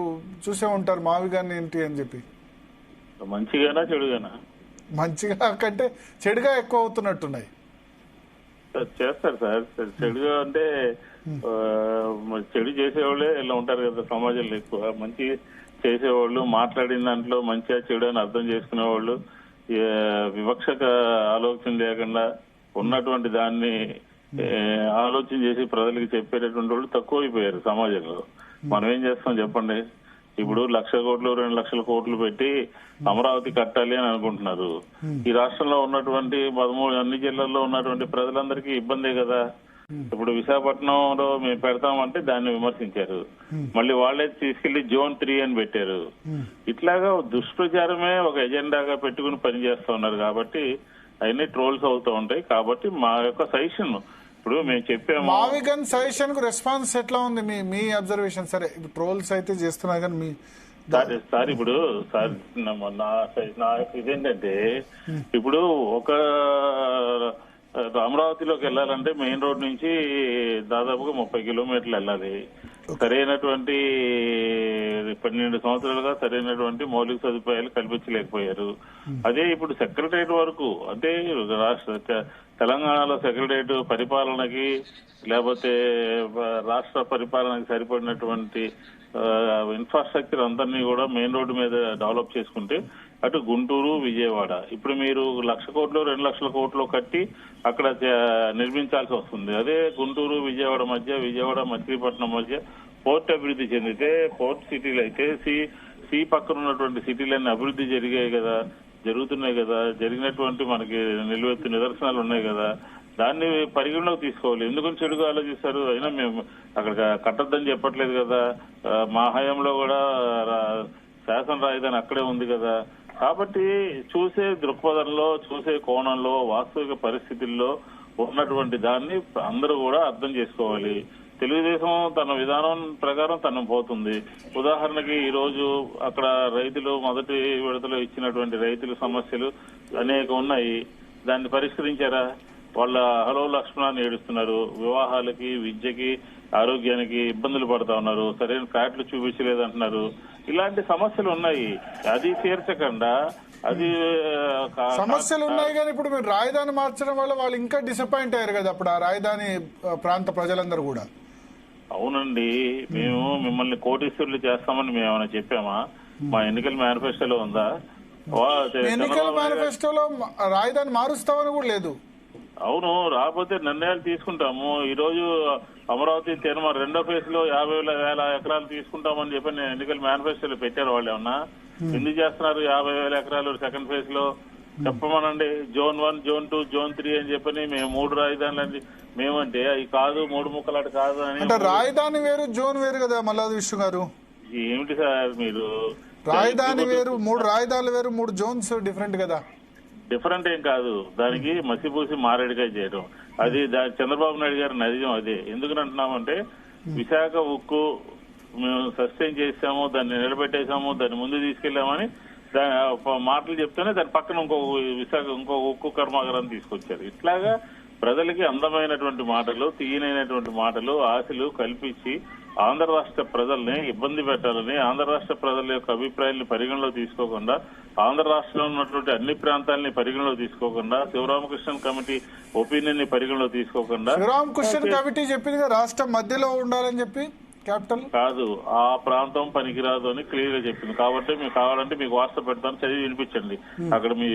Speaker 2: చూసే ఉంటారు. మావిగన్ ఏంటి అని చెప్పి.
Speaker 4: మంచిగానా చెడుగానా?
Speaker 2: మంచిగా కంటే చెడుగా ఎక్కువ అవుతున్నట్టున్నాయి.
Speaker 4: చేస్తారు సార్. చెడుగా అంటే చెడు చేసేవాళ్ళే ఇలా ఉంటారు కదా సమాజంలో. ఎక్కువ మంచి చేసేవాళ్ళు, మాట్లాడిన దాంట్లో మంచిగా చెడు అని అర్థం చేసుకునేవాళ్ళు, వివక్షక ఆలోచన లేకుండా ఉన్నటువంటి దాన్ని ఆలోచన చేసి ప్రజలకు చెప్పేటటువంటి వాళ్ళు తక్కువైపోయారు సమాజంలో. మనం ఏం చేస్తాం చెప్పండి? ఇప్పుడు 1,00,000 కోట్లు 2 లక్షల కోట్లు పెట్టి అమరావతి కట్టాలి అని అనుకుంటున్నారు. ఈ రాష్ట్రంలో ఉన్నటువంటి 13 అన్ని జిల్లాల్లో ఉన్నటువంటి ప్రజలందరికీ ఇబ్బందే కదా. ఇప్పుడు విశాఖపట్నంలో మేము పెడతామంటే దాన్ని విమర్శించారు, మళ్ళీ వాళ్ళే తీసుకెళ్లి Zone 3 అని పెట్టారు. ఇట్లాగా దుష్ప్రచారమే ఒక ఎజెండాగా పెట్టుకుని పనిచేస్తా ఉన్నారు కాబట్టి అవన్నీ ట్రోల్స్ అవుతూ ఉంటాయి. కాబట్టి మా యొక్క సజెషన్ ఇప్పుడు మేము చెప్పాము.
Speaker 2: మావిగన్ సజెషన్ కు రెస్పాన్స్ ఎట్లా ఉంది మీ అబ్జర్వేషన్? సరే ట్రోల్స్ అయితే చేస్తున్నారు కానీ మీ
Speaker 4: సార్ ఇప్పుడు సార్ నా ఇదేంటంటే ఇప్పుడు ఒక అమరావతిలోకి వెళ్ళాలంటే మెయిన్ రోడ్ నుంచి దాదాపుగా 30 కిలోమీటర్లు వెళ్ళాలి. సరైనటువంటి 12 సంవత్సరాలుగా సరైనటువంటి మౌలిక సదుపాయాలు కల్పించలేకపోయారు. అదే ఇప్పుడు సెక్రటరియట్ వరకు, అంటే తెలంగాణలో సెక్రటరియట్ పరిపాలనకి లేకపోతే రాష్ట్ర పరిపాలనకి సరిపడినటువంటి ఇన్ఫ్రాస్ట్రక్చర్ అందరినీ కూడా మెయిన్ రోడ్డు మీద డెవలప్ చేసుకుంటే అటు గుంటూరు, విజయవాడ ఇప్పుడు మీరు 1,00,000 కోట్లు 2 లక్షల కోట్లు కట్టి అక్కడ నిర్మించాల్సి వస్తుంది. అదే గుంటూరు విజయవాడ మధ్య, విజయవాడ మచిలీపట్నం మధ్య పోర్ట్ అభివృద్ధి చెందితే, పోర్ట్ సిటీలు అయితే సీ పక్కన ఉన్నటువంటి సిటీలన్నీ అభివృద్ధి జరిగాయి కదా, జరుగుతున్నాయి కదా, జరిగినటువంటి మనకి నిలువెత్తు నిదర్శనాలు ఉన్నాయి కదా, దాన్ని పరిగణలోకి తీసుకోవాలి. ఎందుకని చెడుగా ఆలోచిస్తారు? అయినా మేము అక్కడ కట్టొద్దని చెప్పట్లేదు కదా, మా హయాంలో కూడా శాసన రాజధాని అక్కడే ఉంది కదా. కాబట్టి చూసే దృక్పథంలో, చూసే కోణంలో, వాస్తవిక పరిస్థితుల్లో ఉన్నటువంటి దాన్ని అందరూ కూడా అర్థం చేసుకోవాలి. తెలుగుదేశం తన విధానం ప్రకారం తను పోతుంది. ఉదాహరణకి ఈ రోజు అక్కడ రైతులు మొదటి విడతలో ఇచ్చినటువంటి రైతుల సమస్యలు అనేక ఉన్నాయి. దాన్ని పరిష్కరించారా? వాళ్ళ హలో లక్ష్మణాన్ని ఏడుస్తున్నారు. వివాహాలకి, విద్యకి, ఆరోగ్యానికి ఇబ్బందులు పడతా ఉన్నారు. సరైన కార్డులు చూపించలేదంటున్నారు. ఇలాంటి సమస్యలు ఉన్నాయి. అది తీర్చకుండా అది
Speaker 2: సమస్యలు ఉన్నాయి. కానీ ఇప్పుడు మీరు రాజధాని మార్చడం వల్ల వాళ్ళు ఇంకా డిసప్పాయింట్ అయ్యారు కదా అప్పుడు ఆ రాజధాని ప్రాంత ప్రజలందరూ కూడా.
Speaker 4: అవునండి, మేము మిమ్మల్ని కోటీశ్వరులు చేస్తామని మేము ఏమైనా చెప్పామా? మా ఎన్నికల మేనిఫెస్టోలో ఉందా?
Speaker 2: ఎన్నికల మేనిఫెస్టోలో రాజధాని మారుస్తామని కూడా లేదు.
Speaker 4: అవును, రాకపోతే నిర్ణయాలు తీసుకుంటాము. ఈ రోజు అమరావతి తీర్మానం 2వ ఫేజ్ లో 50,000 ఎకరాలు తీసుకుంటామని చెప్పి నేను ఎన్నికల మేనిఫెస్టోలో పెట్టారు. వాళ్ళు ఏమన్నా ఎందుకు చేస్తున్నారు 50,000 ఎకరాలు సెకండ్ ఫేజ్ లో? చెప్పమనండి. Zone 1, Zone 2, Zone 3 అని చెప్పని మేము 3 రాజధానులు మేమంటే అవి కాదు, 3 ముక్కలాట కాదు అని.
Speaker 2: అంటే రాజధాని వేరు, జోన్ వేరు కదా మల్లాది విష్ణు గారు.
Speaker 4: ఏమిటి సార్ మీరు?
Speaker 2: రాజధాని వేరు, 3 రాజధానులు వేరు, 3 జోన్స్ డిఫరెంట్ కదా.
Speaker 4: డిఫరెంట్ ఏం కాదు. దానికి మసిపూసి మారేడుకాయ చేయడం అది చంద్రబాబు నాయుడు గారి నైజం అదే. ఎందుకని అంటున్నామంటే విశాఖ ఉక్కు మేము సస్టైన్ చేసాము, దాన్ని నిలబెట్టేశాము, దాన్ని ముందు తీసుకెళ్లామని మాటలు చెప్తేనే దాని పక్కన ఇంకో ఉక్కు కర్మాగారాన్ని తీసుకొచ్చారు. ఇట్లాగా ప్రజలకి అందమైనటువంటి మాటలు, తీయనైనటువంటి మాటలు, ఆశలు కల్పించి ఆంధ్ర రాష్ట్ర ప్రజల్ని ఇబ్బంది పెట్టాలని, ఆంధ్ర రాష్ట్ర ప్రజల యొక్క అభిప్రాయాన్ని పరిగణలో తీసుకోకుండా, ఆంధ్ర రాష్ట్రంలో ఉన్నటువంటి అన్ని ప్రాంతాలని పరిగణలో తీసుకోకుండా, శివరామకృష్ణన్ కమిటీ ఒపీనియన్ ని పరిగణలో తీసుకోకుండా,
Speaker 2: శివరామకృష్ణన్ కమిటీ చెప్పింది రాష్ట్రం మధ్యలో ఉండాలని చెప్పి, క్యాపిటల్
Speaker 4: కాదు ఆ ప్రాంతం పనికిరాదు అని క్లియర్ గా చెప్పింది. కాబట్టి మీకు కావాలంటే మీకు వాట్సాప్ పెడతాను, చదివి వినిపించండి. అక్కడ మీ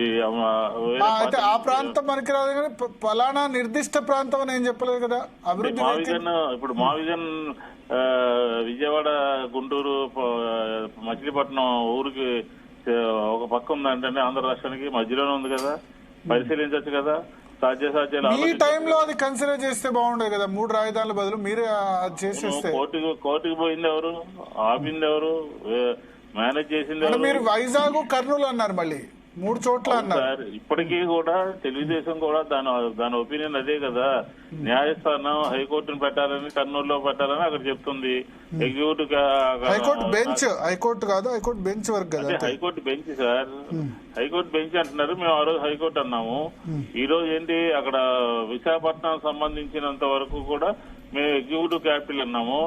Speaker 2: అయితే ఆ ప్రాంతం పనికిరాదు కానీ ఫలానా నిర్దిష్ట ప్రాంతం అని ఏం చెప్పలేదు కదా. అభివృద్ధి
Speaker 4: ఇప్పుడు మావిజన్ విజయవాడ, గుంటూరు, మచిలీపట్నం ఊరికి ఒక పక్క ఉందంటే ఆంధ్ర రాష్ట్రానికి మధ్యలోనే ఉంది కదా, పరిశీలించవచ్చు కదా. సాధ్యాలు
Speaker 2: ఈ టైంలో అది కన్సిడర్ చేస్తే బాగుండేది కదా. 3 రాజధానుల బదులు మీరే చేసేస్తే.
Speaker 4: కోర్టుకు పోయింది ఎవరు? ఆపింది ఎవరు? మేనేజ్ చేసింది ఎవరు?
Speaker 2: మీరు వైజాగ్, కర్నూలు అన్నారు, మళ్ళీ 3 చోట్ల అన్నారు.
Speaker 4: ఇప్పటికీ కూడా తెలుగుదేశం కూడా దాని ఒపీనియన్ అదే కదా. న్యాయస్థానం హైకోర్టును పెట్టాలని, కర్నూలులో పెట్టాలని అక్కడ చెప్తుంది. ఎగ్జిక్యూటివ్
Speaker 2: హైకోర్టు బెంచ్, హైకోర్టు కాదు, హైకోర్టు బెంచ్ వరకు కదా.
Speaker 4: High court bench sir, high court bench అంటున్నారు. మేము ఆ రోజు హైకోర్టు అన్నాము. ఈ రోజు ఏంటి అక్కడ విశాఖపట్నం సంబంధించినంత వరకు కూడా మేము ఎగ్జిక్యూటివ్ క్యాపిటల్ అన్నాము.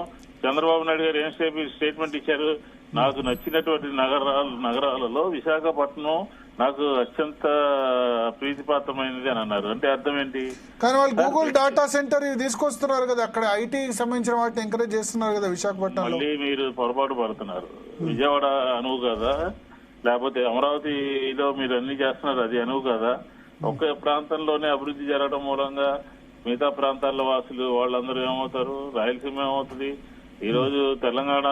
Speaker 4: చంద్రబాబు నాయుడు గారు ఏం స్టేట్మెంట్ ఇచ్చారు? నాకు నచ్చినటువంటి నగరాలలో విశాఖపట్నం నాకు అత్యంత ప్రీతిపాత్రమైనది అని అన్నారు. అంటే అర్థం ఏంటి?
Speaker 2: కానీ వాళ్ళు గూగుల్ డాటా సెంటర్ ఇవి తీసుకొస్తున్నారు కదా, అక్కడ ఐటీకి సంబంధించిన వాటిని ఎంకరేజ్ చేస్తున్నారు కదా విశాఖపట్నంలో.
Speaker 4: మళ్ళీ మీరు పొరపాటు పడుతున్నారు. విజయవాడ అనువు కదా, లేకపోతే అమరావతిలో మీరు అన్ని చేస్తున్నారు, అది అనువు కదా. ఒక్క ప్రాంతంలోనే అభివృద్ధి జరగడం మూలంగా మిగతా ప్రాంతాల వాసులు వాళ్ళందరూ ఏమవుతారు? రాయలసీమ ఏమవుతుంది? ఈ రోజు తెలంగాణ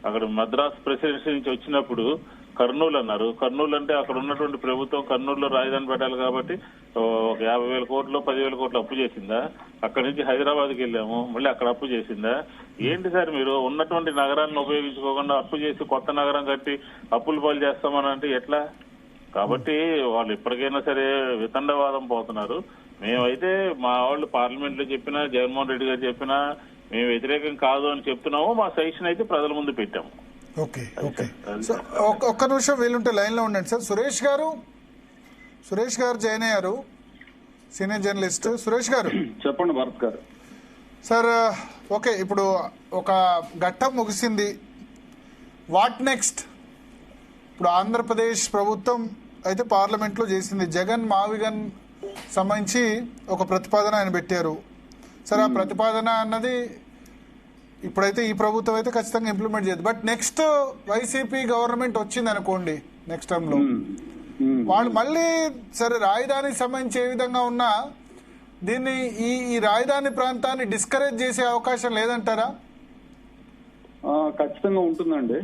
Speaker 4: అక్కడ మద్రాస్ ప్రెసిడెన్సీ నుంచి వచ్చినప్పుడు కర్నూలు అన్నారు. కర్నూలు అంటే అక్కడ ఉన్నటువంటి ప్రభుత్వం కర్నూలులో రాజధాని పెట్టాలి కాబట్టి ఒక 50,000 కోట్లు 10,000 కోట్లు అప్పు చేసిందా? అక్కడి నుంచి హైదరాబాద్కి వెళ్ళాము, మళ్ళీ అక్కడ అప్పు చేసిందా? ఏంటి సార్ మీరు ఉన్నటువంటి నగరాలను ఉపయోగించుకోకుండా అప్పు చేసి కొత్త నగరం కట్టి అప్పులు పాలు చేస్తామని అంటే ఎట్లా? కాబట్టి వాళ్ళు ఇప్పటికైనా సరే వితండవాదం పోతున్నారు. మేమైతే మా వాళ్ళు పార్లమెంట్ లో చెప్పినా, జగన్మోహన్ రెడ్డి గారు చెప్పినా మేము వ్యతిరేకం కాదు అని చెప్తున్నాము. మా సజెషన్ అయితే ప్రజల ముందు పెట్టాము.
Speaker 2: ఓకే ఓకే సో ఒక్క నిమిషం వీలుంటే లైన్ లో ఉండండి సార్. సురేష్ గారు జాయిన్ అయ్యారు, సీనియర్ జర్నలిస్ట్. సురేష్ గారు
Speaker 5: చెప్పండి భరత్ గారు.
Speaker 2: సార్ ఓకే, ఇప్పుడు ఒక ఘట్టం ముగిసింది, వాట్ నెక్స్ట్? ఇప్పుడు ఆంధ్రప్రదేశ్ ప్రభుత్వం అయితే పార్లమెంట్ లో చేసింది, జగన్ మావిగన్ సంబంధించి ఒక ప్రతిపాదన ఆయన పెట్టారు. సరే, ఆ ప్రతిపాదన అన్నది ఇప్పుడైతే ఈ ప్రభుత్వం అయితే ఖచ్చితంగా ఇంప్లిమెంట్ చేయదు. బట్ నెక్స్ట్ వైసీపీ గవర్నమెంట్ వచ్చింది అనుకోండి నెక్స్ట్ టైం లో, వాళ్ళు మళ్ళీ సరే రాజధానికి సంబంధించి ఏ విధంగా ఉన్నా దీన్ని ఈ రాజధాని ప్రాంతాన్ని డిస్కరేజ్ చేసే అవకాశం లేదంటారా?
Speaker 5: ఖచ్చితంగా ఉంటుందండి.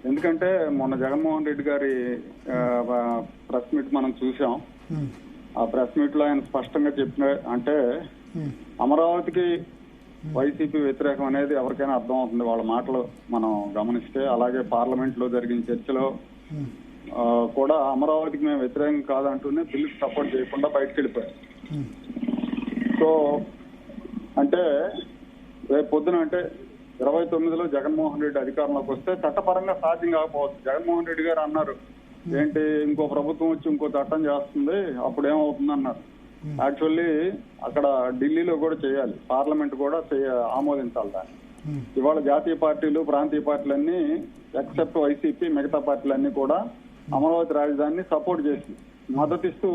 Speaker 5: ఎందుకంటే మొన్న జగన్మోహన్ రెడ్డి గారి ప్రెస్ మీట్ మనం చూసాం. ఆ ప్రెస్ మీట్ లో ఆయన స్పష్టంగా చెప్పిన, అంటే అమరావతికి వైసీపీ వ్యతిరేకం అనేది ఎవరికైనా అర్థం అవుతుంది వాళ్ళ మాటలు మనం గమనిస్తే. అలాగే పార్లమెంట్ లో జరిగిన చర్చలో కూడా అమరావతికి మేము వ్యతిరేకం కాదంటూనే బిల్లుకి సపోర్ట్ చేయకుండా బయటకు వెళ్ళిపోయారు. సో అంటే రేపు పొద్దున అంటే 29లో జగన్మోహన్ రెడ్డి అధికారంలోకి వస్తే చట్టపరంగా సాధ్యం కాకపోవచ్చు. జగన్మోహన్ రెడ్డి గారు అన్నారు, ఏంటి ఇంకో ప్రభుత్వం వచ్చి ఇంకో చట్టం చేస్తుంది అప్పుడు ఏమవుతుంది అన్నారు. యాక్చువల్లీ అక్కడ ఢిల్లీలో కూడా చేయాలి, పార్లమెంట్ కూడా ఆమోదించాలి దాన్ని. ఇవాళ జాతీయ పార్టీలు ప్రాంతీయ పార్టీలన్నీ ఎక్సెప్ట్ వైసీపీ మిగతా పార్టీలన్నీ కూడా అమరావతి రాజధానిని సపోర్ట్ చేసి మద్దతిస్తూ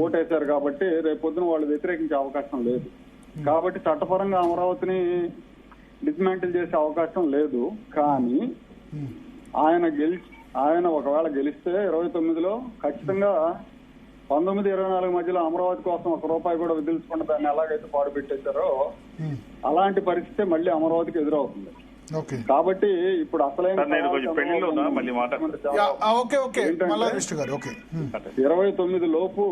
Speaker 5: ఓటేశారు. కాబట్టి రేపు పొద్దున వాళ్ళు వ్యతిరేకించే అవకాశం లేదు. కాబట్టి చట్టపరంగా అమరావతిని డిస్మాంటిల్ చేసే అవకాశం లేదు. కానీ ఆయన ఒకవేళ గెలిస్తే 29లో ఖచ్చితంగా 19-24 మధ్యలో అమరావతి కోసం ₹1 కూడా విధించకుండా దాన్ని ఎలాగైతే పాడు పెట్టేశారో అలాంటి పరిస్థితి మళ్ళీ అమరావతికి ఎదురవుతుంది. కాబట్టి ఇప్పుడు అసలైన 29 లోపు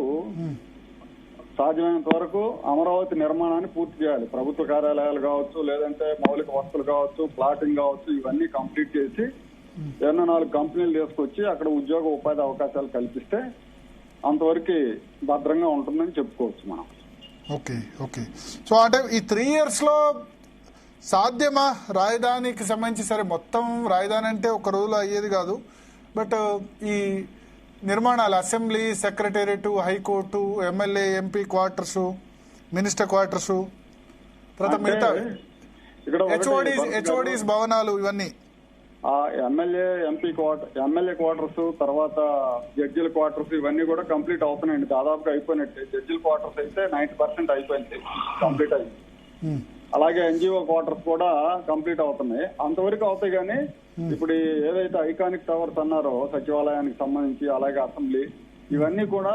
Speaker 5: సాధ్యమైనంత వరకు అమరావతి నిర్మాణాన్ని పూర్తి చేయాలి. ప్రభుత్వ కార్యాలయాలు కావచ్చు, లేదంటే మౌలిక వసతులు కావచ్చు, ప్లాటింగ్ కావచ్చు, ఇవన్నీ కంప్లీట్ చేసి 4 కంపెనీలు తీసుకొచ్చి అక్కడ ఉద్యోగ ఉపాధి అవకాశాలు కల్పిస్తే అంతవరకు భద్రంగా ఉంటుందని చెప్పుకోవచ్చు మనం.
Speaker 2: ఓకే ఓకే సో అంటే ఈ 3 years లో సాధ్యమా రాజధానికి సంబంధించి? సరే, మొత్తం రాజధాని అంటే ఒక రోజులో అయ్యేది కాదు. బట్ ఈ నిర్మాణాలు, assembly, secretariat, high court, MLA MP quarters, minister quarters, తర్వాత మిగతా హెచ్ఓడీస్ భవనాలు, ఇవన్నీ
Speaker 5: ఆ ఎమ్మెల్యే ఎంపీ ఎమ్మెల్యే క్వార్టర్స్, తర్వాత జడ్జిల క్వార్టర్స్, ఇవన్నీ కూడా కంప్లీట్ అవుతున్నాయండి. దాదాపుగా అయిపోయినట్టే. జడ్జిల క్వార్టర్స్ అయితే 90% అయిపోయింది, కంప్లీట్ అయింది. అలాగే ఎన్జిఓ క్వార్టర్స్ కూడా కంప్లీట్ అవుతున్నాయి. అంతవరకు అవుతాయి. కానీ ఇప్పుడు ఏదైతే ఐకానిక్ టవర్స్ అన్నారో సచివాలయానికి సంబంధించి, అలాగే అసెంబ్లీ, ఇవన్నీ కూడా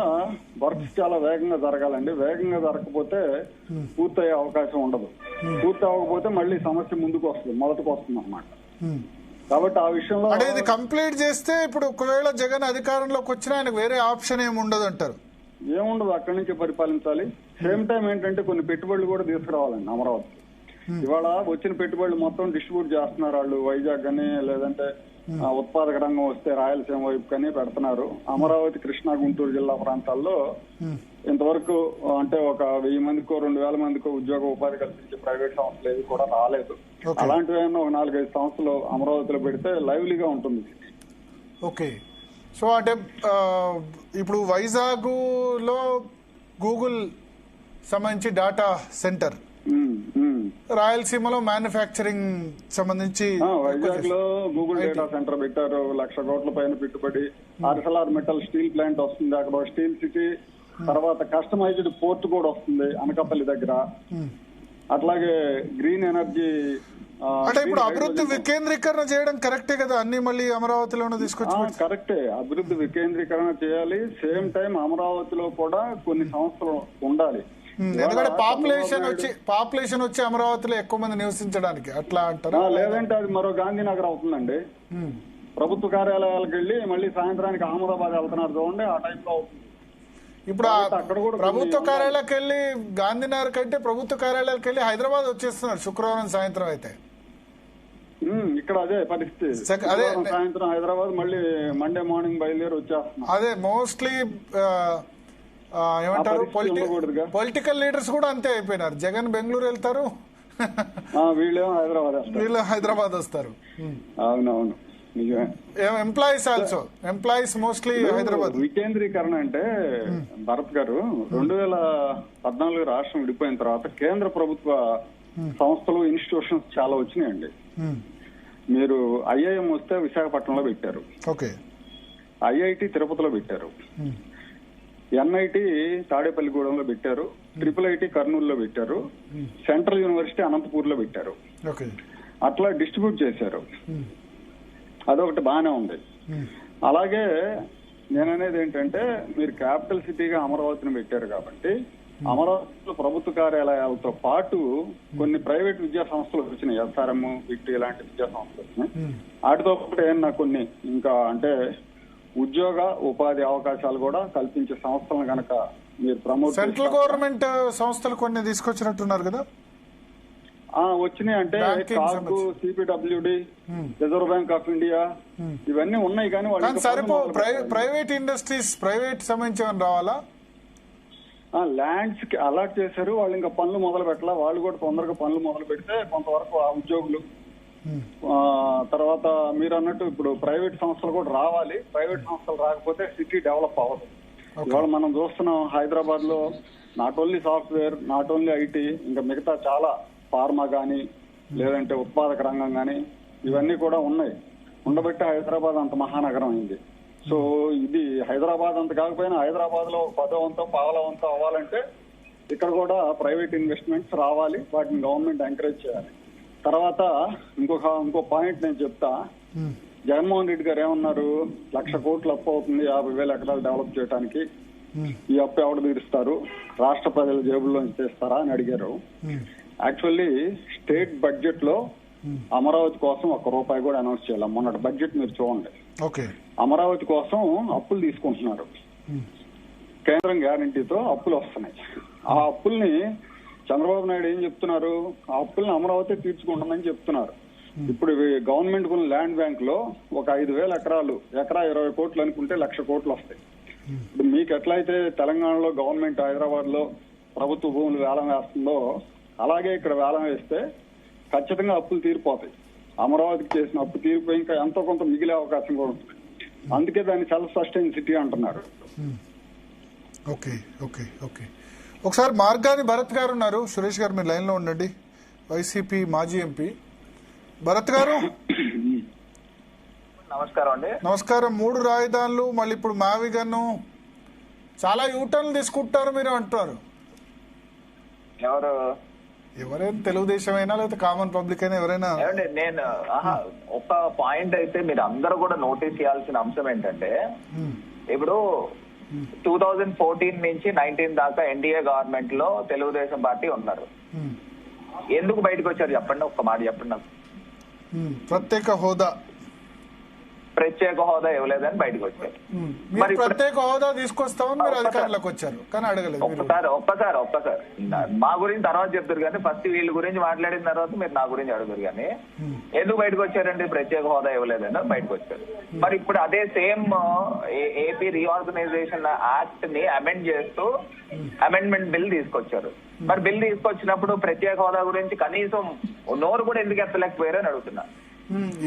Speaker 5: వర్క్స్ చాలా వేగంగా జరగాలండి. వేగంగా జరగకపోతే పూర్తయ్యే అవకాశం ఉండదు. పూర్తి అవ్వకపోతే మళ్ళీ సమస్య ముందుకు వస్తుంది, మొదటికి వస్తుంది అన్నమాట. కాబట్టి ఆ విషయంలో
Speaker 2: అంటే ఇది కంప్లీట్ చేస్తే ఇప్పుడు ఒకవేళ జగన్ అధికారంలోకి వచ్చినా ఆయనకు వేరే ఆప్షన్ ఏమి ఉండదు అంటారు?
Speaker 5: ఏముండదు, అక్కడి నుంచి పరిపాలించాలి. సేమ్ టైం ఏంటంటే కొన్ని పెట్టుబడులు కూడా తీసుకురావాలండి అమరావతి. ఇవాళ వచ్చిన పెట్టుబడులు మొత్తం డిస్ట్రిబ్యూట్ చేస్తున్నారు వాళ్ళు. వైజాగ్ కానీ, లేదంటే ఉత్పాదక రంగం వస్తే రాయలసీమ వైపు కానీ పెడుతున్నారు. అమరావతి, కృష్ణా, గుంటూరు జిల్లా ప్రాంతాల్లో ఇంతవరకు అంటే ఒక 1000 మందికో 2000 మందికో ఉద్యోగ ఉపాధి కల్పించే ప్రైవేట్ సంస్థలు ఏవి కూడా రాలేదు. అలాంటివి ఒక 4-5 సంస్థలు అమరావతిలో పెడితే లైవ్లీగా ఉంటుంది.
Speaker 2: ఓకే. సో అంటే ఇప్పుడు వైజాగ్ లో గూగుల్ సంబంధించి డాటా సెంటర్ రాయలసీమలో మ్యానుఫ్యాక్చరింగ్ సంబంధించి
Speaker 5: వైజాగ్ లో గూగుల్ డేటా సెంటర్ పెట్టారు, 1,00,000 కోట్ల పైన పెట్టుబడి. ఆర్సెల్ఆర్ మెటల్ స్టీల్ ప్లాంట్ వస్తుంది అక్కడ, స్టీల్ సిటీ. తర్వాత కస్టమైజ్డ్ పోర్ట్ కూడా వస్తుంది అనకాపల్లి దగ్గర. అట్లాగే గ్రీన్ ఎనర్జీ.
Speaker 2: అంటే ఇప్పుడు అభివృద్ధి వికేంద్రీకరణ చేయడం కరెక్టే కదా, అన్ని మళ్ళీ అమరావతిలోనే తీసుకొచ్చి.
Speaker 5: కరెక్టే, అభివృద్ధి వికేంద్రీకరణ చేయాలి. సేమ్ టైం అమరావతిలో కూడా కొన్ని సంస్థలు ఉండాలి.
Speaker 2: ఎందుకంటే పాపులేషన్ వచ్చి అమరావతిలో ఎక్కువ మంది నివసించడానికి అట్లా అంటారా?
Speaker 5: లేదంటే అది మరో గాంధీనగర్ అవుతుందండి. ప్రభుత్వ కార్యాలయాలకు వెళ్ళి మళ్ళీ సాయంత్రానికి అహ్మదాబాద్ వెళ్తున్నారు చూడండి, ఆ టైప్ లో అవుతుంది.
Speaker 2: ఇప్పుడు అక్కడ కూడా ప్రభుత్వ కార్యాలయాలకు వెళ్ళి గాంధీనగర్ కంటే ప్రభుత్వ కార్యాలయాలకు వెళ్ళి హైదరాబాద్ వచ్చేస్తున్నారు శుక్రవారం సాయంత్రం. అయితే
Speaker 5: ఇక్కడ అదే పరిస్థితి. సాయంత్రం హైదరాబాద్, మళ్ళీ మండే మార్నింగ్ బయలుదేరి వచ్చేస్తున్నారు.
Speaker 2: అదే మోస్ట్లీ ఏమంటారు, పొలిటికల్ లీడర్స్ కూడా అంతే అయిపోయినారు. జగన్ బెంగళూరు వెళ్తారు, వీళ్ళు హైదరాబాద్ వస్తారు.
Speaker 5: అవునవును, నిజమే.
Speaker 2: Employees mostly Hyderabad.
Speaker 5: వికేంద్రీకరణ అంటే భరత్ గారు, 2014 రాష్ట్రం విడిపోయిన తర్వాత కేంద్ర ప్రభుత్వ సంస్థలు, ఇన్స్టిట్యూషన్స్ చాలా వచ్చినాయండి. మీరు ఐఐఎం వస్తే విశాఖపట్నంలో పెట్టారు, ఐఐటి తిరుపతిలో పెట్టారు, ఎన్ఐటి తాడేపల్లిగూడెంలో పెట్టారు, ట్రిపుల్ కర్నూలులో పెట్టారు, సెంట్రల్ యూనివర్సిటీ అనంతపూర్ లో పెట్టారు. అట్లా డిస్ట్రిబ్యూట్ చేశారు. అదొకటి బాగానే ఉంది. అలాగే నేననేది ఏంటంటే, మీరు క్యాపిటల్ సిటీగా అమరావతిని పెట్టారు కాబట్టి అమరావతిలో ప్రభుత్వ కార్యాలయాలతో పాటు కొన్ని ప్రైవేట్ విద్యా సంస్థలు వచ్చినాయి, ఎస్ఆర్ఎం, విక్టరీ ఇలాంటి విద్యా సంస్థలు వచ్చినాయి. వాటితో పాటు ఏమన్నా కొన్ని ఇంకా అంటే ఉద్యోగ ఉపాధి అవకాశాలు కూడా కల్పించే సంస్థలను కనుక మీరు ప్రమోట్.
Speaker 2: సెంట్రల్ గవర్నమెంట్ సంస్థలు కొన్ని తీసుకొచ్చినట్టున్నారు కదా?
Speaker 5: వచ్చినాయి. అంటే కాకు, CPWD, reserve bank of India, ఇవన్నీ ఉన్నాయి. కానీ
Speaker 2: ప్రైవేట్ ఇండస్ట్రీస్, ప్రైవేట్ సంబంధించి రావాలా?
Speaker 5: ల్యాండ్స్ కి అలాట్ చేశారు. వాళ్ళు ఇంకా పనులు మొదలు పెట్టాల. వాళ్ళు కూడా తొందరగా పనులు మొదలు పెడితే కొంతవరకు ఆ ఉద్యోగులు. తర్వాత మీరు అన్నట్టు ఇప్పుడు ప్రైవేట్ సంస్థలు కూడా రావాలి. ప్రైవేట్ సంస్థలు రాకపోతే సిటీ డెవలప్ అవ్వదు. ఇవాళ మనం చూస్తున్నాం హైదరాబాద్ లో not only software, not only IT, ఇంకా మిగతా చాలా ఫార్మా గానీ లేదంటే ఉత్పాదక రంగం గానీ ఇవన్నీ కూడా ఉన్నాయి. ఉండబట్టి హైదరాబాద్ అంత మహానగరం అయింది. సో ఇది హైదరాబాద్ అంత కాకపోయినా హైదరాబాద్ లో 10వ వంతో 15వ వంతో అవ్వాలంటే ఇక్కడ కూడా ప్రైవేట్ ఇన్వెస్ట్మెంట్స్ రావాలి. వాటిని గవర్నమెంట్ ఎంకరేజ్ చేయాలి. తర్వాత ఇంకో పాయింట్ నేను చెప్తా. జగన్మోహన్ రెడ్డి గారు ఏమన్నారు, 1,00,000 కోట్లు అప్పు అవుతుంది 50,000 ఎకరాలు డెవలప్ చేయడానికి. ఈ అప్పు ఎవరు తీరుస్తారు, రాష్ట్ర ప్రజల జేబుల్లో తీస్తారా అని అడిగారు. యాక్చువల్లీ స్టేట్ బడ్జెట్ లో అమరావతి కోసం ₹1 కూడా అనౌన్స్ చేయాలి. మొన్నటి బడ్జెట్ మీరు చూడండి. అమరావతి కోసం అప్పులు తీసుకుంటున్నారు. కేంద్రం గ్యారంటీతో అప్పులు వస్తున్నాయి. ఆ అప్పుల్ని చంద్రబాబు నాయుడు ఏం చెప్తున్నారు, ఆ అప్పుల్ని అమరావతి తీర్చుకుంటుందని చెప్తున్నారు. ఇప్పుడు గవర్నమెంట్ కొన్ని ల్యాండ్ బ్యాంక్ లో ఒక 5,000 ఎకరాలు, ఎకరా 20 కోట్లు అనుకుంటే 1,00,000 కోట్లు వస్తాయి. ఇప్పుడు మీకు ఎట్లయితే తెలంగాణలో గవర్నమెంట్ హైదరాబాద్ లో ప్రభుత్వ భూములు వేలం వేస్తుందో అలాగే ఇక్కడ వేలం వేస్తే ఖచ్చితంగా అప్పులు తీరిపోతాయి. అమరావతికి చేసిన అప్పు తీరిపోయి ఇంకా ఎంతో కొంత మిగిలే అవకాశం కూడా ఉంటుంది. అందుకే దాన్ని సెల్ఫ్ సస్టైన్ సిటీ అంటున్నారు.
Speaker 2: ఒకసారి మార్గాని భరత్ గారు ఉన్నారు. సురేష్ గారు మీరు లైన్ లో ఉండండి. వైసీపీ మాజీ ఎంపీ భరత్ గారు.
Speaker 6: నమస్కారం అండి.
Speaker 2: నమస్కారం. 3 రాజధానులు, మళ్ళీ ఇప్పుడు మావిగన్ను, చాలా యూటర్న్లు తీసుకుంటారు మీరు అంటారు. ఎవరైనా తెలుగుదేశం అయినా లేకపోతే కామన్ పబ్లిక్ అయినా ఎవరైనా?
Speaker 6: నేను ఒక పాయింట్ అయితే మీరు అందరూ కూడా నోటీస్ చేయాల్సిన అంశం ఏంటంటే, ఇప్పుడు 2014 నుంచి 19 దాకా ఎన్డీఏ గవర్నమెంట్ లో తెలుగుదేశం పార్టీ ఉన్నారు. ఎందుకు బయటకు వచ్చారు చెప్పండి, ఒక్క మాట చెప్పండి నాకు. ప్రత్యేక హోదా ఇవ్వలేదని బయటకు వచ్చారు.
Speaker 2: మరి ప్రత్యేక హోదా తీసుకొస్తామని మీరు అధికారులకు వచ్చారు కానీ అడగలేదు.
Speaker 6: ఒక్కసారి మా గురించి తర్వాత చెప్తారు కానీ ఫస్ట్ వీళ్ళ గురించి మాట్లాడిన తర్వాత మీరు నా గురించి అడుగుతారు. కానీ ఎందుకు బయటకు వచ్చారండి, ప్రత్యేక హోదా ఇవ్వలేదని బయటకు వచ్చారు. మరి ఇప్పుడు అదే సేమ్ ఏపీ రీఆర్గనైజేషన్ యాక్ట్ ని అమెండ్ చేస్తూ అమెండ్మెంట్ బిల్ తీసుకొచ్చారు. మరి బిల్ తీసుకొచ్చినప్పుడు ప్రత్యేక హోదా గురించి కనీసం నోరు కూడా ఎందుకు ఎత్తలేకపోయారని అడుగుతున్నా.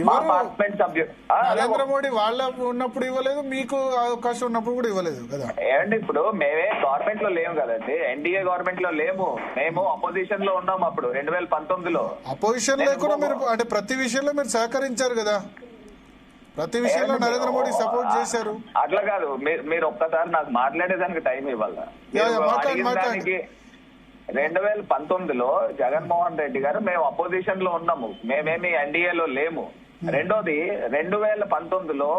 Speaker 6: మా పార్లమెంట్ సభ్యులు
Speaker 2: నరేంద్ర మోడీ వాళ్ళ ఉన్నప్పుడు ఇవ్వలేదు, మీకు అవకాశం ఉన్నప్పుడు కూడా ఇవ్వలేదు కదా.
Speaker 6: ఏమండి ఇప్పుడు మేమే గవర్నమెంట్ లో లేము కదండి, ఎన్డీఏ గవర్నమెంట్ లో లేము, మేము అపోజిషన్ లో ఉన్నాము అప్పుడు 2019లో.
Speaker 2: అపోజిషన్ లేకుండా మీరు అంటే ప్రతి విషయంలో మీరు సహకరించారు కదా, ప్రతి విషయంలో నరేంద్ర మోడీ సపోర్ట్ చేశారు.
Speaker 6: అట్లా కాదు, మీరు ఒక్కసారి నాకు మాట్లాడేదానికి టైం ఇవ్వాలి. 2019లో జగన్మోహన్ రెడ్డి గారు మేము అపోజిషన్ లో ఉన్నాము, మేమేమి ఎన్డీఏలో లేము. రెండోది 2019లో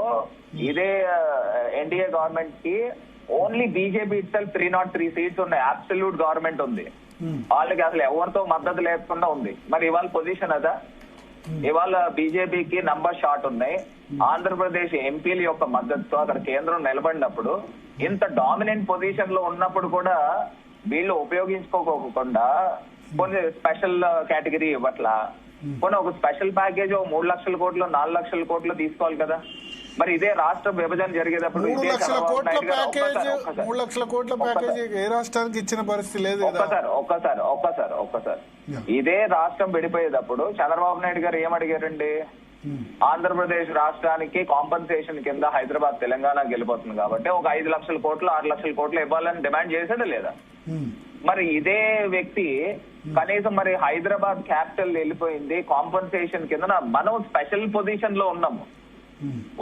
Speaker 6: ఇదే ఎన్డీఏ గవర్నమెంట్ కి ఓన్లీ బీజేపీ ఇట్సెల్ఫ్ 303 సీట్స్ ఉన్నాయి, అబ్సల్యూట్ గవర్నమెంట్ ఉంది, వాళ్ళకి అసలు ఎవరితో మద్దతు లేకుండా ఉంది. మరి ఇవాళ పొజిషన్ అదా? ఇవాళ బీజేపీకి నంబర్ షార్ట్ ఉన్నాయి. ఆంధ్రప్రదేశ్ ఎంపీల యొక్క మద్దతుతో అక్కడ కేంద్రం నిలబడినప్పుడు, ఇంత డామినెంట్ పొజిషన్ లో ఉన్నప్పుడు కూడా వీళ్ళు ఉపయోగించుకోకుండా కొన్ని స్పెషల్ కేటగిరీ ఇవ్వట్లా, కొన్ని ఒక స్పెషల్ ప్యాకేజ్ 3 లక్షల కోట్లు 4 లక్షల కోట్లు తీసుకోవాలి కదా. మరి ఇదే రాష్ట్ర విభజన జరిగేటప్పుడు
Speaker 2: 3 లక్షల కోట్ల ప్యాకేజ్ ఏ రాష్ట్రానికి ఇచ్చిన పరిస్థితి లేదు.
Speaker 6: ఒక్కసారి ఇదే రాష్ట్రం విడిపోయేటప్పుడు చంద్రబాబు నాయుడు గారు ఏమడిగారండి? ఆంధ్రప్రదేశ్ రాష్ట్రానికి కాంపన్సేషన్ కింద హైదరాబాద్ తెలంగాణ గెలిపోతుంది కాబట్టి ఒక 5 లక్షల కోట్లు 6 లక్షల కోట్లు ఇవ్వాలని డిమాండ్ చేశాడా లేదా? మరి ఇదే వ్యక్తి కనీసం మరి హైదరాబాద్ క్యాపిటల్ వెళ్ళిపోయింది కాంపన్సేషన్ కింద, మనం స్పెషల్ పొజిషన్ లో ఉన్నాము,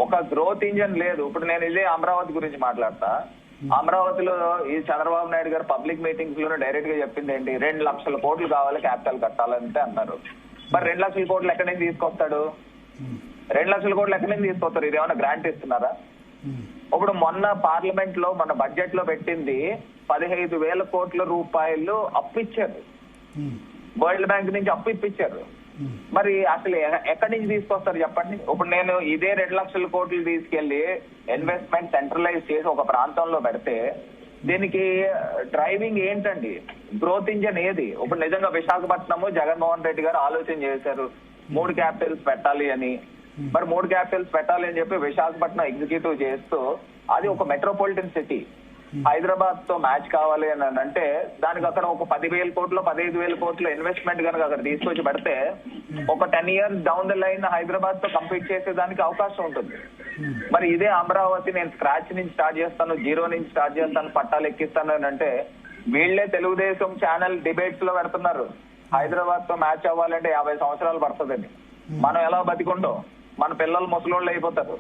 Speaker 6: ఒక గ్రోత్ ఇంజన్ లేదు. ఇప్పుడు నేను ఇదే అమరావతి గురించి మాట్లాడతా. అమరావతిలో ఈ చంద్రబాబు నాయుడు గారు పబ్లిక్ మీటింగ్స్ లోనే డైరెక్ట్ గా చెప్పింది ఏంటి? 2 లక్షల కోట్లు కావాలి క్యాపిటల్ కట్టాలంటే అన్నారు. మరి 2 లక్షల కోట్లు ఎక్కడి నుంచి తీసుకొస్తాడు? 2 లక్షల కోట్లు ఎక్కడి నుంచి తీసుకొస్తారు? ఇది ఏమైనా గ్రాంట్ ఇస్తున్నారా? ఇప్పుడు మొన్న పార్లమెంట్ లో మన బడ్జెట్ లో పెట్టింది 15,000 కోట్ల రూపాయలు అప్పిచ్చారు, వరల్డ్ బ్యాంక్ నుంచి అప్పు ఇప్పించారు. మరి అసలు ఎక్కడి నుంచి తీసుకొస్తారు చెప్పండి? ఇప్పుడు నేను ఇదే 2 లక్షల కోట్లు తీసుకెళ్లి ఇన్వెస్ట్మెంట్ సెంట్రలైజ్ చేసి ఒక ప్రాంతంలో పెడితే దీనికి డ్రైవింగ్ ఏంటండి? గ్రోత్ ఇంజన్ ఏది? ఇప్పుడు నిజంగా విశాఖపట్నము జగన్మోహన్ రెడ్డి గారు ఆలోచన చేశారు 3 క్యాపిటల్స్ పెట్టాలి అని. మరి 3 క్యాపిటల్స్ పెట్టాలి అని చెప్పి విశాఖపట్నం ఎగ్జిక్యూటివ్ చేస్తూ అది ఒక మెట్రోపాలిటన్ సిటీ, హైదరాబాద్ తో మ్యాచ్ కావాలి అని అంటే దానికి అక్కడ ఒక 10,000 కోట్లు 15,000 కోట్ల ఇన్వెస్ట్మెంట్ కనుక అక్కడ తీసుకొచ్చి పెడితే ఒక 10 years down the line Hyderabad తో కంపీట్ చేసేదానికి అవకాశం ఉంటుంది. మరి ఇదే అమరావతి నేను స్క్రాచ్ నుంచి స్టార్ట్ చేస్తాను, 0 నుంచి స్టార్ట్ చేస్తాను, పట్టాలు ఎక్కిస్తాను అని అంటే వీళ్లే తెలుగుదేశం ఛానల్ డిబేట్స్ లో పెడుతున్నారు హైదరాబాద్ తో మ్యాచ్ అవ్వాలంటే 50 సంవత్సరాలు పడుతుందండి. మనం ఎలా బతికుండో మన పిల్లలు ముసలోళ్ళు అయిపోతారు,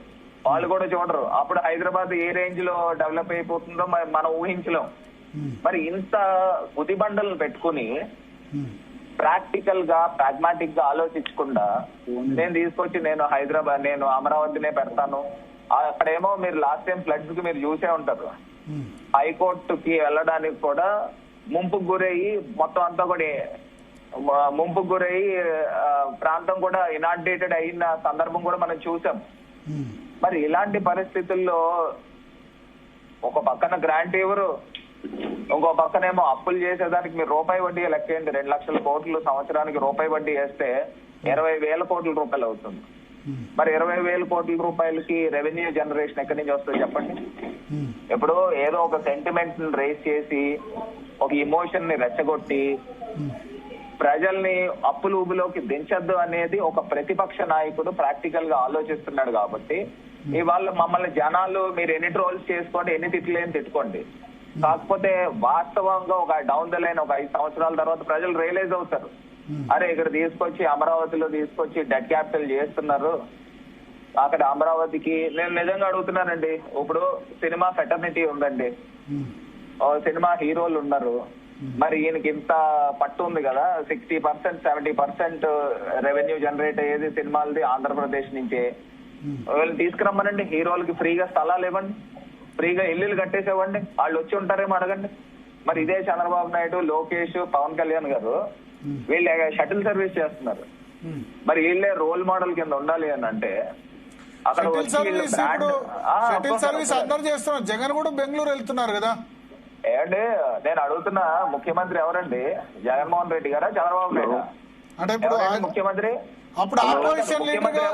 Speaker 6: వాళ్ళు కూడా చూడరు. అప్పుడు హైదరాబాద్ ఏ రేంజ్ లో డెవలప్ అయిపోతుందో మనం ఊహించలేం. మరి ఇంత గుదిబండలను పెట్టుకుని ప్రాక్టికల్ గా ప్రాగ్మాటిక్ గా ఆలోచించకుండా నేను తీసుకొచ్చి నేను అమరావతినే పెడతాను. అక్కడేమో మీరు లాస్ట్ టైం ఫ్లడ్స్ కి మీరు చూసే ఉంటారు, హైకోర్టుకి వెళ్ళడానికి కూడా ముంపుకు గురయ్యి మొత్తం అంతా కూడా ముంపుకు గురయ్యి ప్రాంతం కూడా ఇనాగ్రేటెడ్ అయిన సందర్భం కూడా మనం చూసాం. మరి ఇలాంటి పరిస్థితుల్లో ఒక పక్కన గ్రాంట్ ఇవ్వరు, ఇంకో పక్కనేమో అప్పులు చేసేదానికి మీరు రూపాయి వడ్డీ లెక్కేయండి. 2 లక్షల కోట్లు సంవత్సరానికి రూపాయి వడ్డీ వేస్తే 20,000 కోట్ల రూపాయలు అవుతుంది. మరి 20,000 కోట్ల రూపాయలకి రెవెన్యూ జనరేషన్ ఎక్కడి నుంచి వస్తుంది చెప్పండి? ఇప్పుడు ఏదో ఒక సెంటిమెంట్ ని రేస్ చేసి ఒక ఇమోషన్ ని రెచ్చగొట్టి ప్రజల్ని అప్పులు ఊబిలోకి దించద్దు అనేది ఒక ప్రతిపక్ష నాయకుడు ప్రాక్టికల్ గా ఆలోచిస్తున్నాడు. కాబట్టి ఇవాళ మమ్మల్ని జనాలు మీరు ఎన్ని ట్రోల్స్ చేసుకోండి, ఎన్ని తిట్లేని తిట్టుకోండి, కాకపోతే వాస్తవంగా ఒక డౌన్ ద లైన్ ఒక 5 సంవత్సరాల తర్వాత ప్రజలు రియలైజ్ అవుతారు, అరే ఇక్కడ తీసుకొచ్చి అమరావతిలో తీసుకొచ్చి డెడ్ క్యాపిటల్ చేస్తున్నారు. అక్కడ అమరావతికి నేను నిజంగా అడుగుతున్నానండి, ఇప్పుడు సినిమా ఫెటర్నిటీ ఉందండి, సినిమా హీరోలు ఉన్నారు, మరి ఈయనకి ఇంత పట్టు ఉంది కదా, 60% 70% రెవెన్యూ జనరేట్ అయ్యేది సినిమాలది ఆంధ్రప్రదేశ్ నుంచే. వీళ్ళని తీసుకురమ్మనండి, హీరోలకి ఫ్రీగా స్థలాలు ఇవ్వండి, ఫ్రీగా ఇల్లులు కట్టేసేవ్వండి, వాళ్ళు వచ్చి ఉంటారేమో అడగండి. మరి ఇదే చంద్రబాబు నాయుడు, లోకేష్, పవన్ కళ్యాణ్ గారు వీళ్ళు షటిల్ సర్వీస్ చేస్తున్నారు. మరి వీళ్ళే రోల్ మోడల్ కింద ఉండాలి అని అంటే అక్కడ
Speaker 2: సర్వీస్ అందరూ చేస్తున్నారు. జగన్ కూడా బెంగళూరు వెళ్తున్నారు కదా.
Speaker 6: ఏమండి నేను అడుగుతున్నా, ముఖ్యమంత్రి ఎవరండి? జగన్మోహన్ రెడ్డి గారా చంద్రబాబు నాయుడు?
Speaker 2: అంటే ఇప్పుడు
Speaker 6: ముఖ్యమంత్రి
Speaker 2: అప్పుడు ఆపోజిషన్ లీడర్ గా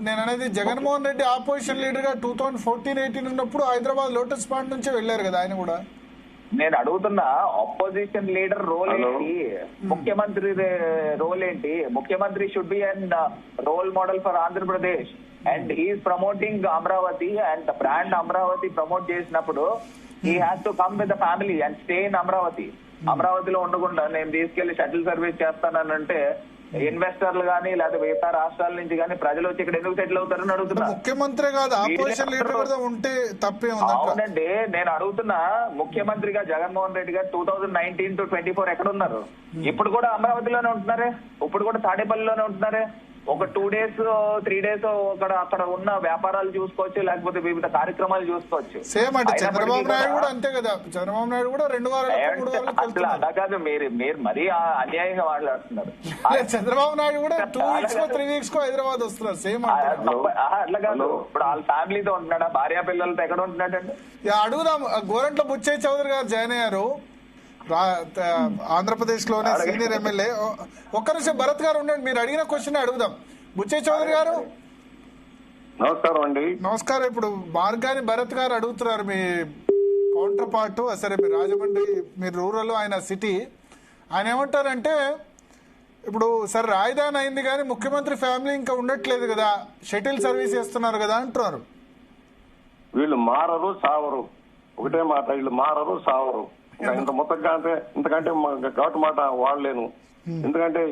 Speaker 2: నేను అనేది జగన్మోహన్ రెడ్డి ఆపోజిషన్ లీడర్ గా 2014-18 ఉన్నప్పుడు హైదరాబాద్ లోటస్ పాయింట్ నుంచే వెళ్లారు కదా ఆయన కూడా.
Speaker 6: నేను అడుగుతున్నా అపోజిషన్ లీడర్ రోల్ ఏంటి, ముఖ్యమంత్రి రోల్ ఏంటి? ముఖ్యమంత్రి should be and role model for Andhra Pradesh and he is promoting Amaravati and the brand Amaravati promote చేసినప్పుడు he has to come with the family and stay in Amaravati. అమరావతిలో ఉండకుండా నేను తీసుకెళ్లి షటిల్ సర్వీస్ చేస్తానంటే ఇన్వెస్టర్లు గానీ లేదా మిగతా రాష్ట్రాల నుంచి గానీ ప్రజలు వచ్చి ఇక్కడ ఎందుకు సెటిల్ అవుతారని అడుగుతున్నా.
Speaker 2: ముఖ్యమంత్రి కాదు ఆపోజిషన్ లీడర్ కూడా ఉంటే తప్పే ఉంది.
Speaker 6: అవునండి, నేను అడుగుతున్నా ముఖ్యమంత్రిగా జగన్మోహన్ రెడ్డి గారు 2019 to 24 ఎక్కడ ఉన్నారు? ఇప్పుడు కూడా అమరావతిలోనే ఉంటున్నారే, ఇప్పుడు కూడా తాడేపల్లిలోనే ఉంటున్నారే. ఒక 2 days 3 days అక్కడ ఉన్న వ్యాపారాలు చూసుకోవచ్చు, లేకపోతే వివిధ కార్యక్రమాలు చూసుకోవచ్చు.
Speaker 2: సేమ్ అంటే చంద్రబాబు నాయుడు కూడా అంతే కదా. చంద్రబాబు నాయుడు కూడా 2 వారాలు 3 వారాలు
Speaker 6: అసలు అలా కాదు, మీరు మరీ అన్యాయంగా మాట్లాడుతున్నారు.
Speaker 2: చంద్రబాబు నాయుడు కూడా 2 weeks 3 weeks హైదరాబాద్ వస్తున్నారు. సేమ్
Speaker 6: అట్లా కాదు. ఇప్పుడు వాళ్ళ ఫ్యామిలీతో ఉంటున్నాడా, భార్య పిల్లలతో ఎక్కడ ఉంటున్నాడండి?
Speaker 2: అడుగుదాం. గోరంట్ల బుచ్చయ్య చౌదరి గారు జాయిన్ అయ్యారు ఆంధ్రప్రదేశ్ లోనే సీనియర్ ఎమ్మెల్యే. ఒక్క నిమిషం భరత్ గారు ఉండండి, మీరు అడిగిన క్వశ్చన్ అడుగుదాం. బుచ్చయ్య చౌదరి గారు
Speaker 7: నమస్కారం అండి.
Speaker 2: నమస్కారం. ఇప్పుడు మార్గాని భరత్ గారు అడుగుతున్నారు మీ కౌంటర్ పార్ట్. సరే, మీరు రాజమండ్రి, మీరు రూరల్, ఆయన సిటీ. ఆయన ఏమంటారంటే ఇప్పుడు సరే రాజధాని అయింది కానీ ముఖ్యమంత్రి ఫ్యామిలీ ఇంకా ఉండట్లేదు కదా, షటిల్ సర్వీస్ చేస్తున్నారు కదా అంటున్నారు.
Speaker 7: వీళ్ళు మారరు సావరు, ఒకటే మాట, వీళ్ళు మారరు సావరు. ఇంత మొత్తంగా అంటే ఇంతకంటే ఘాటు మాట వాడలేను. ఎందుకంటే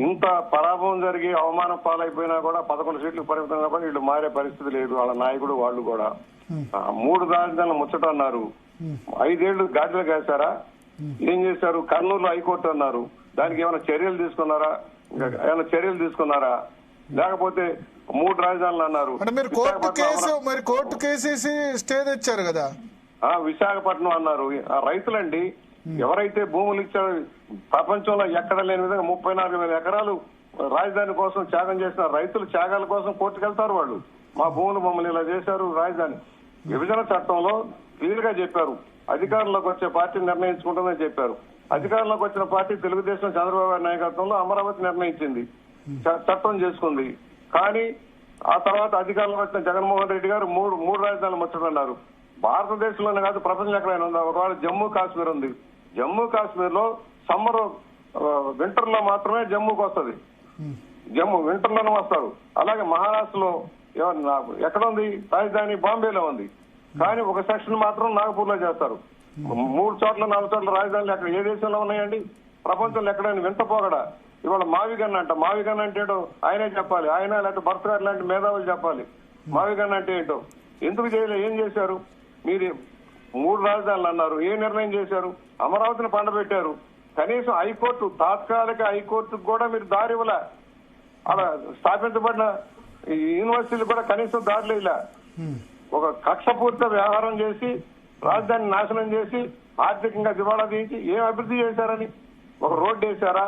Speaker 7: ఇంత పరాభవం జరిగి అవమానం పాలైపోయినా కూడా 11 సీట్లకు పరిమితంగా కూడా వీళ్ళు మారే పరిస్థితి లేదు. వాళ్ళ నాయకుడు వాళ్ళు కూడా 3 రాజధానులు ముచ్చట అన్నారు. 5 ఏళ్లు గాడిలో కాశారా? ఏం చేశారు? కర్నూలు హైకోర్టు అన్నారు. దానికి ఏమైనా చర్యలు తీసుకున్నారా? లేకపోతే 3 రాజధానులు అన్నారు.
Speaker 2: మీరు కోర్టు కేసేసి స్టే తెచ్చారు కదా.
Speaker 7: విశాఖపట్నం అన్నారు. రైతులండి, ఎవరైతే భూములు ఇచ్చారో ప్రపంచంలో ఎక్కడ లేని విధంగా 34,000 ఎకరాలు రాజధాని కోసం త్యాగం చేసిన రైతులు త్యాగాల కోసం కోర్టుకెళ్తారు. వాళ్ళు మా భూములు మమ్మల్ని ఇలా చేశారు. రాజధాని విభజన చట్టంలో క్లియర్ గా చెప్పారు, అధికారంలోకి వచ్చే పార్టీ నిర్ణయించుకుంటుందని చెప్పారు. అధికారంలోకి వచ్చిన పార్టీ తెలుగుదేశం చంద్రబాబు గారి నాయకత్వంలో అమరావతి నిర్ణయించింది, చట్టం చేసుకుంది. కానీ ఆ తర్వాత అధికారంలోకి వచ్చిన జగన్మోహన్ రెడ్డి గారు మూడు రాజధానులు ముచ్చటన్నారు. భారతదేశంలోనే కాదు, ప్రపంచం ఎక్కడైనా ఉందా? ఒకవేళ జమ్మూ కాశ్మీర్ ఉంది. జమ్మూ కాశ్మీర్ లో సమ్మర్ వింటర్ లో మాత్రమే జమ్మూకి వస్తుంది. వింటర్ లోనే వస్తారు. అలాగే మహారాష్ట్రలో ఎక్కడ ఉంది రాజధాని? బాంబేలో ఉంది. కానీ ఒక సెక్షన్ మాత్రం నాగపూర్ లో చేస్తారు. 3 చోట్ల 4 చోట్ల రాజధానులు ఎక్కడ ఏ దేశంలో ఉన్నాయండి? ప్రపంచంలో ఎక్కడైనా వింత పోగడా? ఇవాళ మావిగన్ అంటే ఏంటో ఆయనే చెప్పాలి. ఆయన లేకపోతే భర్త గారు లాంటి మేధావులు చెప్పాలి మావిగన్ అంటే ఏంటో. ఎందుకు చేయలేదు? ఏం చేశారు? మీరు 3 రాజధానులు అన్నారు. ఏ నిర్ణయం చేశారు? అమరావతిని పండబెట్టారు. కనీసం హైకోర్టు, తాత్కాలిక హైకోర్టుకు కూడా మీరు దారి ఇవ్వలే. అలా స్థాపించబడిన యూనివర్సిటీలు కూడా కనీసం దారిలో ఇలా ఒక కక్షపూర్త వ్యవహారం చేసి రాజధాని నాశనం చేసి ఆర్థికంగా దివాళా తీయించి ఏం అభివృద్ధి చేశారని? ఒక రోడ్డు వేశారా?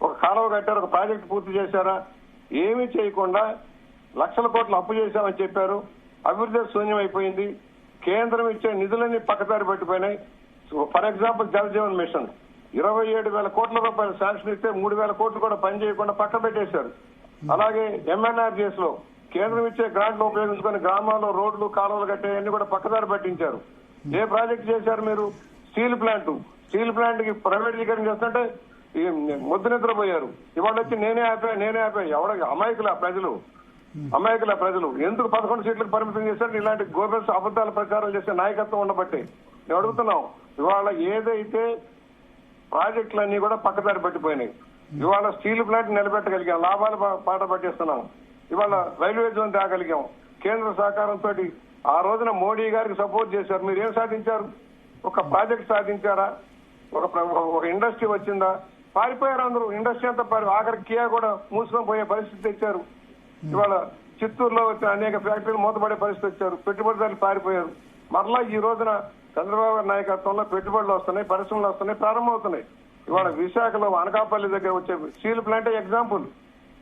Speaker 7: ఒక కాలువ కట్టారు? ఒక ప్రాజెక్టు పూర్తి చేశారా? ఏమీ చేయకుండా లక్షల కోట్లు అప్పు చేశామని చెప్పారు. అభివృద్ధి శూన్యం అయిపోయింది. కేంద్రం ఇచ్చే నిధులన్నీ పక్కదారి పట్టిపోయినాయి. For example Jal Jeevan mission 27,000 కోట్ల రూపాయలు శాంక్షన్ ఇస్తే 3,000 కోట్లు కూడా పని చేయకుండా పక్క పెట్టేశారు. అలాగే ఎంఎన్ఆర్జీఎస్ లో కేంద్రం ఇచ్చే గ్రాంట్లు ఉపయోగించుకొని గ్రామాల్లో రోడ్లు, కాలువలు కట్టాయన్నీ కూడా పక్కదారి పట్టించారు. ఏ ప్రాజెక్ట్ చేశారు మీరు? స్టీల్ ప్లాంట్ కి ప్రైవేటీకరణ చేస్తుంటే ముద్దు నిద్రపోయారు. ఇవాళ వచ్చి నేనే ఆపా. ఎవరికి అమాయకుల ప్రజలు ఎందుకు 11 సీట్లకు పరిమితం చేశారు? ఇలాంటి గోబెల్స్ అబద్దాల ప్రచారం చేసే నాయకత్వం ఉండబట్టే మేము అడుగుతున్నాం. ఇవాళ ఏదైతే ప్రాజెక్టులన్నీ కూడా పక్కదారి పట్టిపోయినాయి. ఇవాళ స్టీల్ ప్లాంట్ నిలబెట్టగలిగాం, లాభాలు పాట పట్టిస్తున్నాం. ఇవాళ రైల్వే జోన్ తేగలిగాం కేంద్ర సహకారంతో. ఆ రోజున మోడీ గారికి సపోర్ట్ చేశారు. మీరు ఏం సాధించారు? ఒక ప్రాజెక్ట్ సాధించారా? ఒక ఇండస్ట్రీ వచ్చిందా? పారిపోయారు అందరూ. ఇండస్ట్రీ అంతా ఆఖరి కియా కూడా మూసుకొని పోయే పరిస్థితి తెచ్చారు. ఇవాళ చిత్తూరులో వచ్చిన అనేక ఫ్యాక్టరీలు మూతపడే పరిస్థితి వచ్చారు. పెట్టుబడిదారులు పారిపోయారు. మరలా ఈ రోజున చంద్రబాబు గారి నాయకత్వంలో పెట్టుబడులు వస్తున్నాయి, పరిశ్రమలు వస్తున్నాయి, ప్రారంభమవుతున్నాయి. ఇవాళ విశాఖలో అనకాపల్లి దగ్గర వచ్చే స్టీల్ ప్లాంటే ఎగ్జాంపుల్.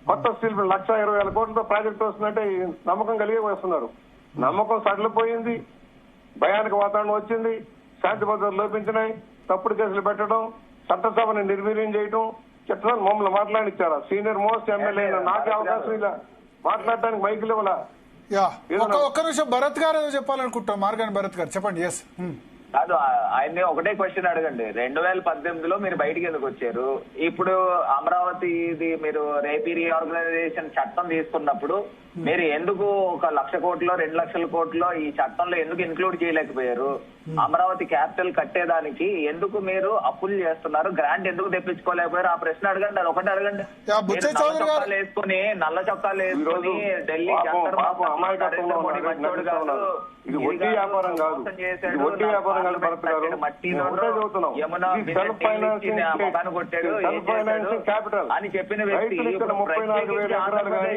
Speaker 7: కొత్త స్టీల్ ప్లాంట్ 1,20,000 కోట్లతో ప్రాజెక్ట్ వస్తుందంటే నమ్మకం కలిగి వస్తున్నారు. నమ్మకం సడలిపోయింది. భయానక వాతావరణం వచ్చింది. శాంతి భద్రతలు లోపించినాయి. తప్పుడు కేసులు పెట్టడం, చట్టసభని నిర్వీర్యం చేయడం, చట్టాలు మమ్మల్ని మాట్లాడిచ్చారా? సీనియర్ మోస్ట్ ఎమ్మెల్యే నాకే అవకాశం ఇలా మాట్లాడటానికి మైకులు ఇవ్వాల.
Speaker 2: ఒక్క నిమిషం భరత్ గారు ఏదో చెప్పాలనుకుంటాం. మార్గాని భరత్ గారు చెప్పండి. ఎస్
Speaker 6: కాదు, ఆయన్ని ఒకటే క్వశ్చన్ అడగండి. 2018లో మీరు బయటికి ఎందుకు వచ్చారు? ఇప్పుడు అమరావతి ఇది మీరు రేపీ రీఆర్గనైజేషన్ చట్టం తీసుకున్నప్పుడు మీరు ఎందుకు 1 లక్ష కోట్లో 2 లక్షల కోట్లో ఈ చట్టంలో ఎందుకు ఇన్క్లూడ్ చేయలేకపోయారు? అమరావతి క్యాపిటల్ కట్టేదానికి ఎందుకు మీరు అప్పులు చేస్తున్నారు? గ్రాంట్ ఎందుకు తెప్పించుకోలేకపోయారు? ఆ ప్రశ్న అడగండి, అది ఒకటి అడగండి. వేసుకుని నల్ల చొక్కాలు వేసుకుని ఢిల్లీ మంచోడు కాదు,
Speaker 7: ఇది వడ్డీ వ్యాపారం కాదు, ఇది వడ్డీ వ్యాపారం కాదు భరత్ గారు. సెల్ఫ్ ఫైనాన్సింగ్ క్యాపిటల్
Speaker 6: అని చెప్పిన
Speaker 7: రైతులు ఇక్కడ 34,000 ఎకరాలు కానీ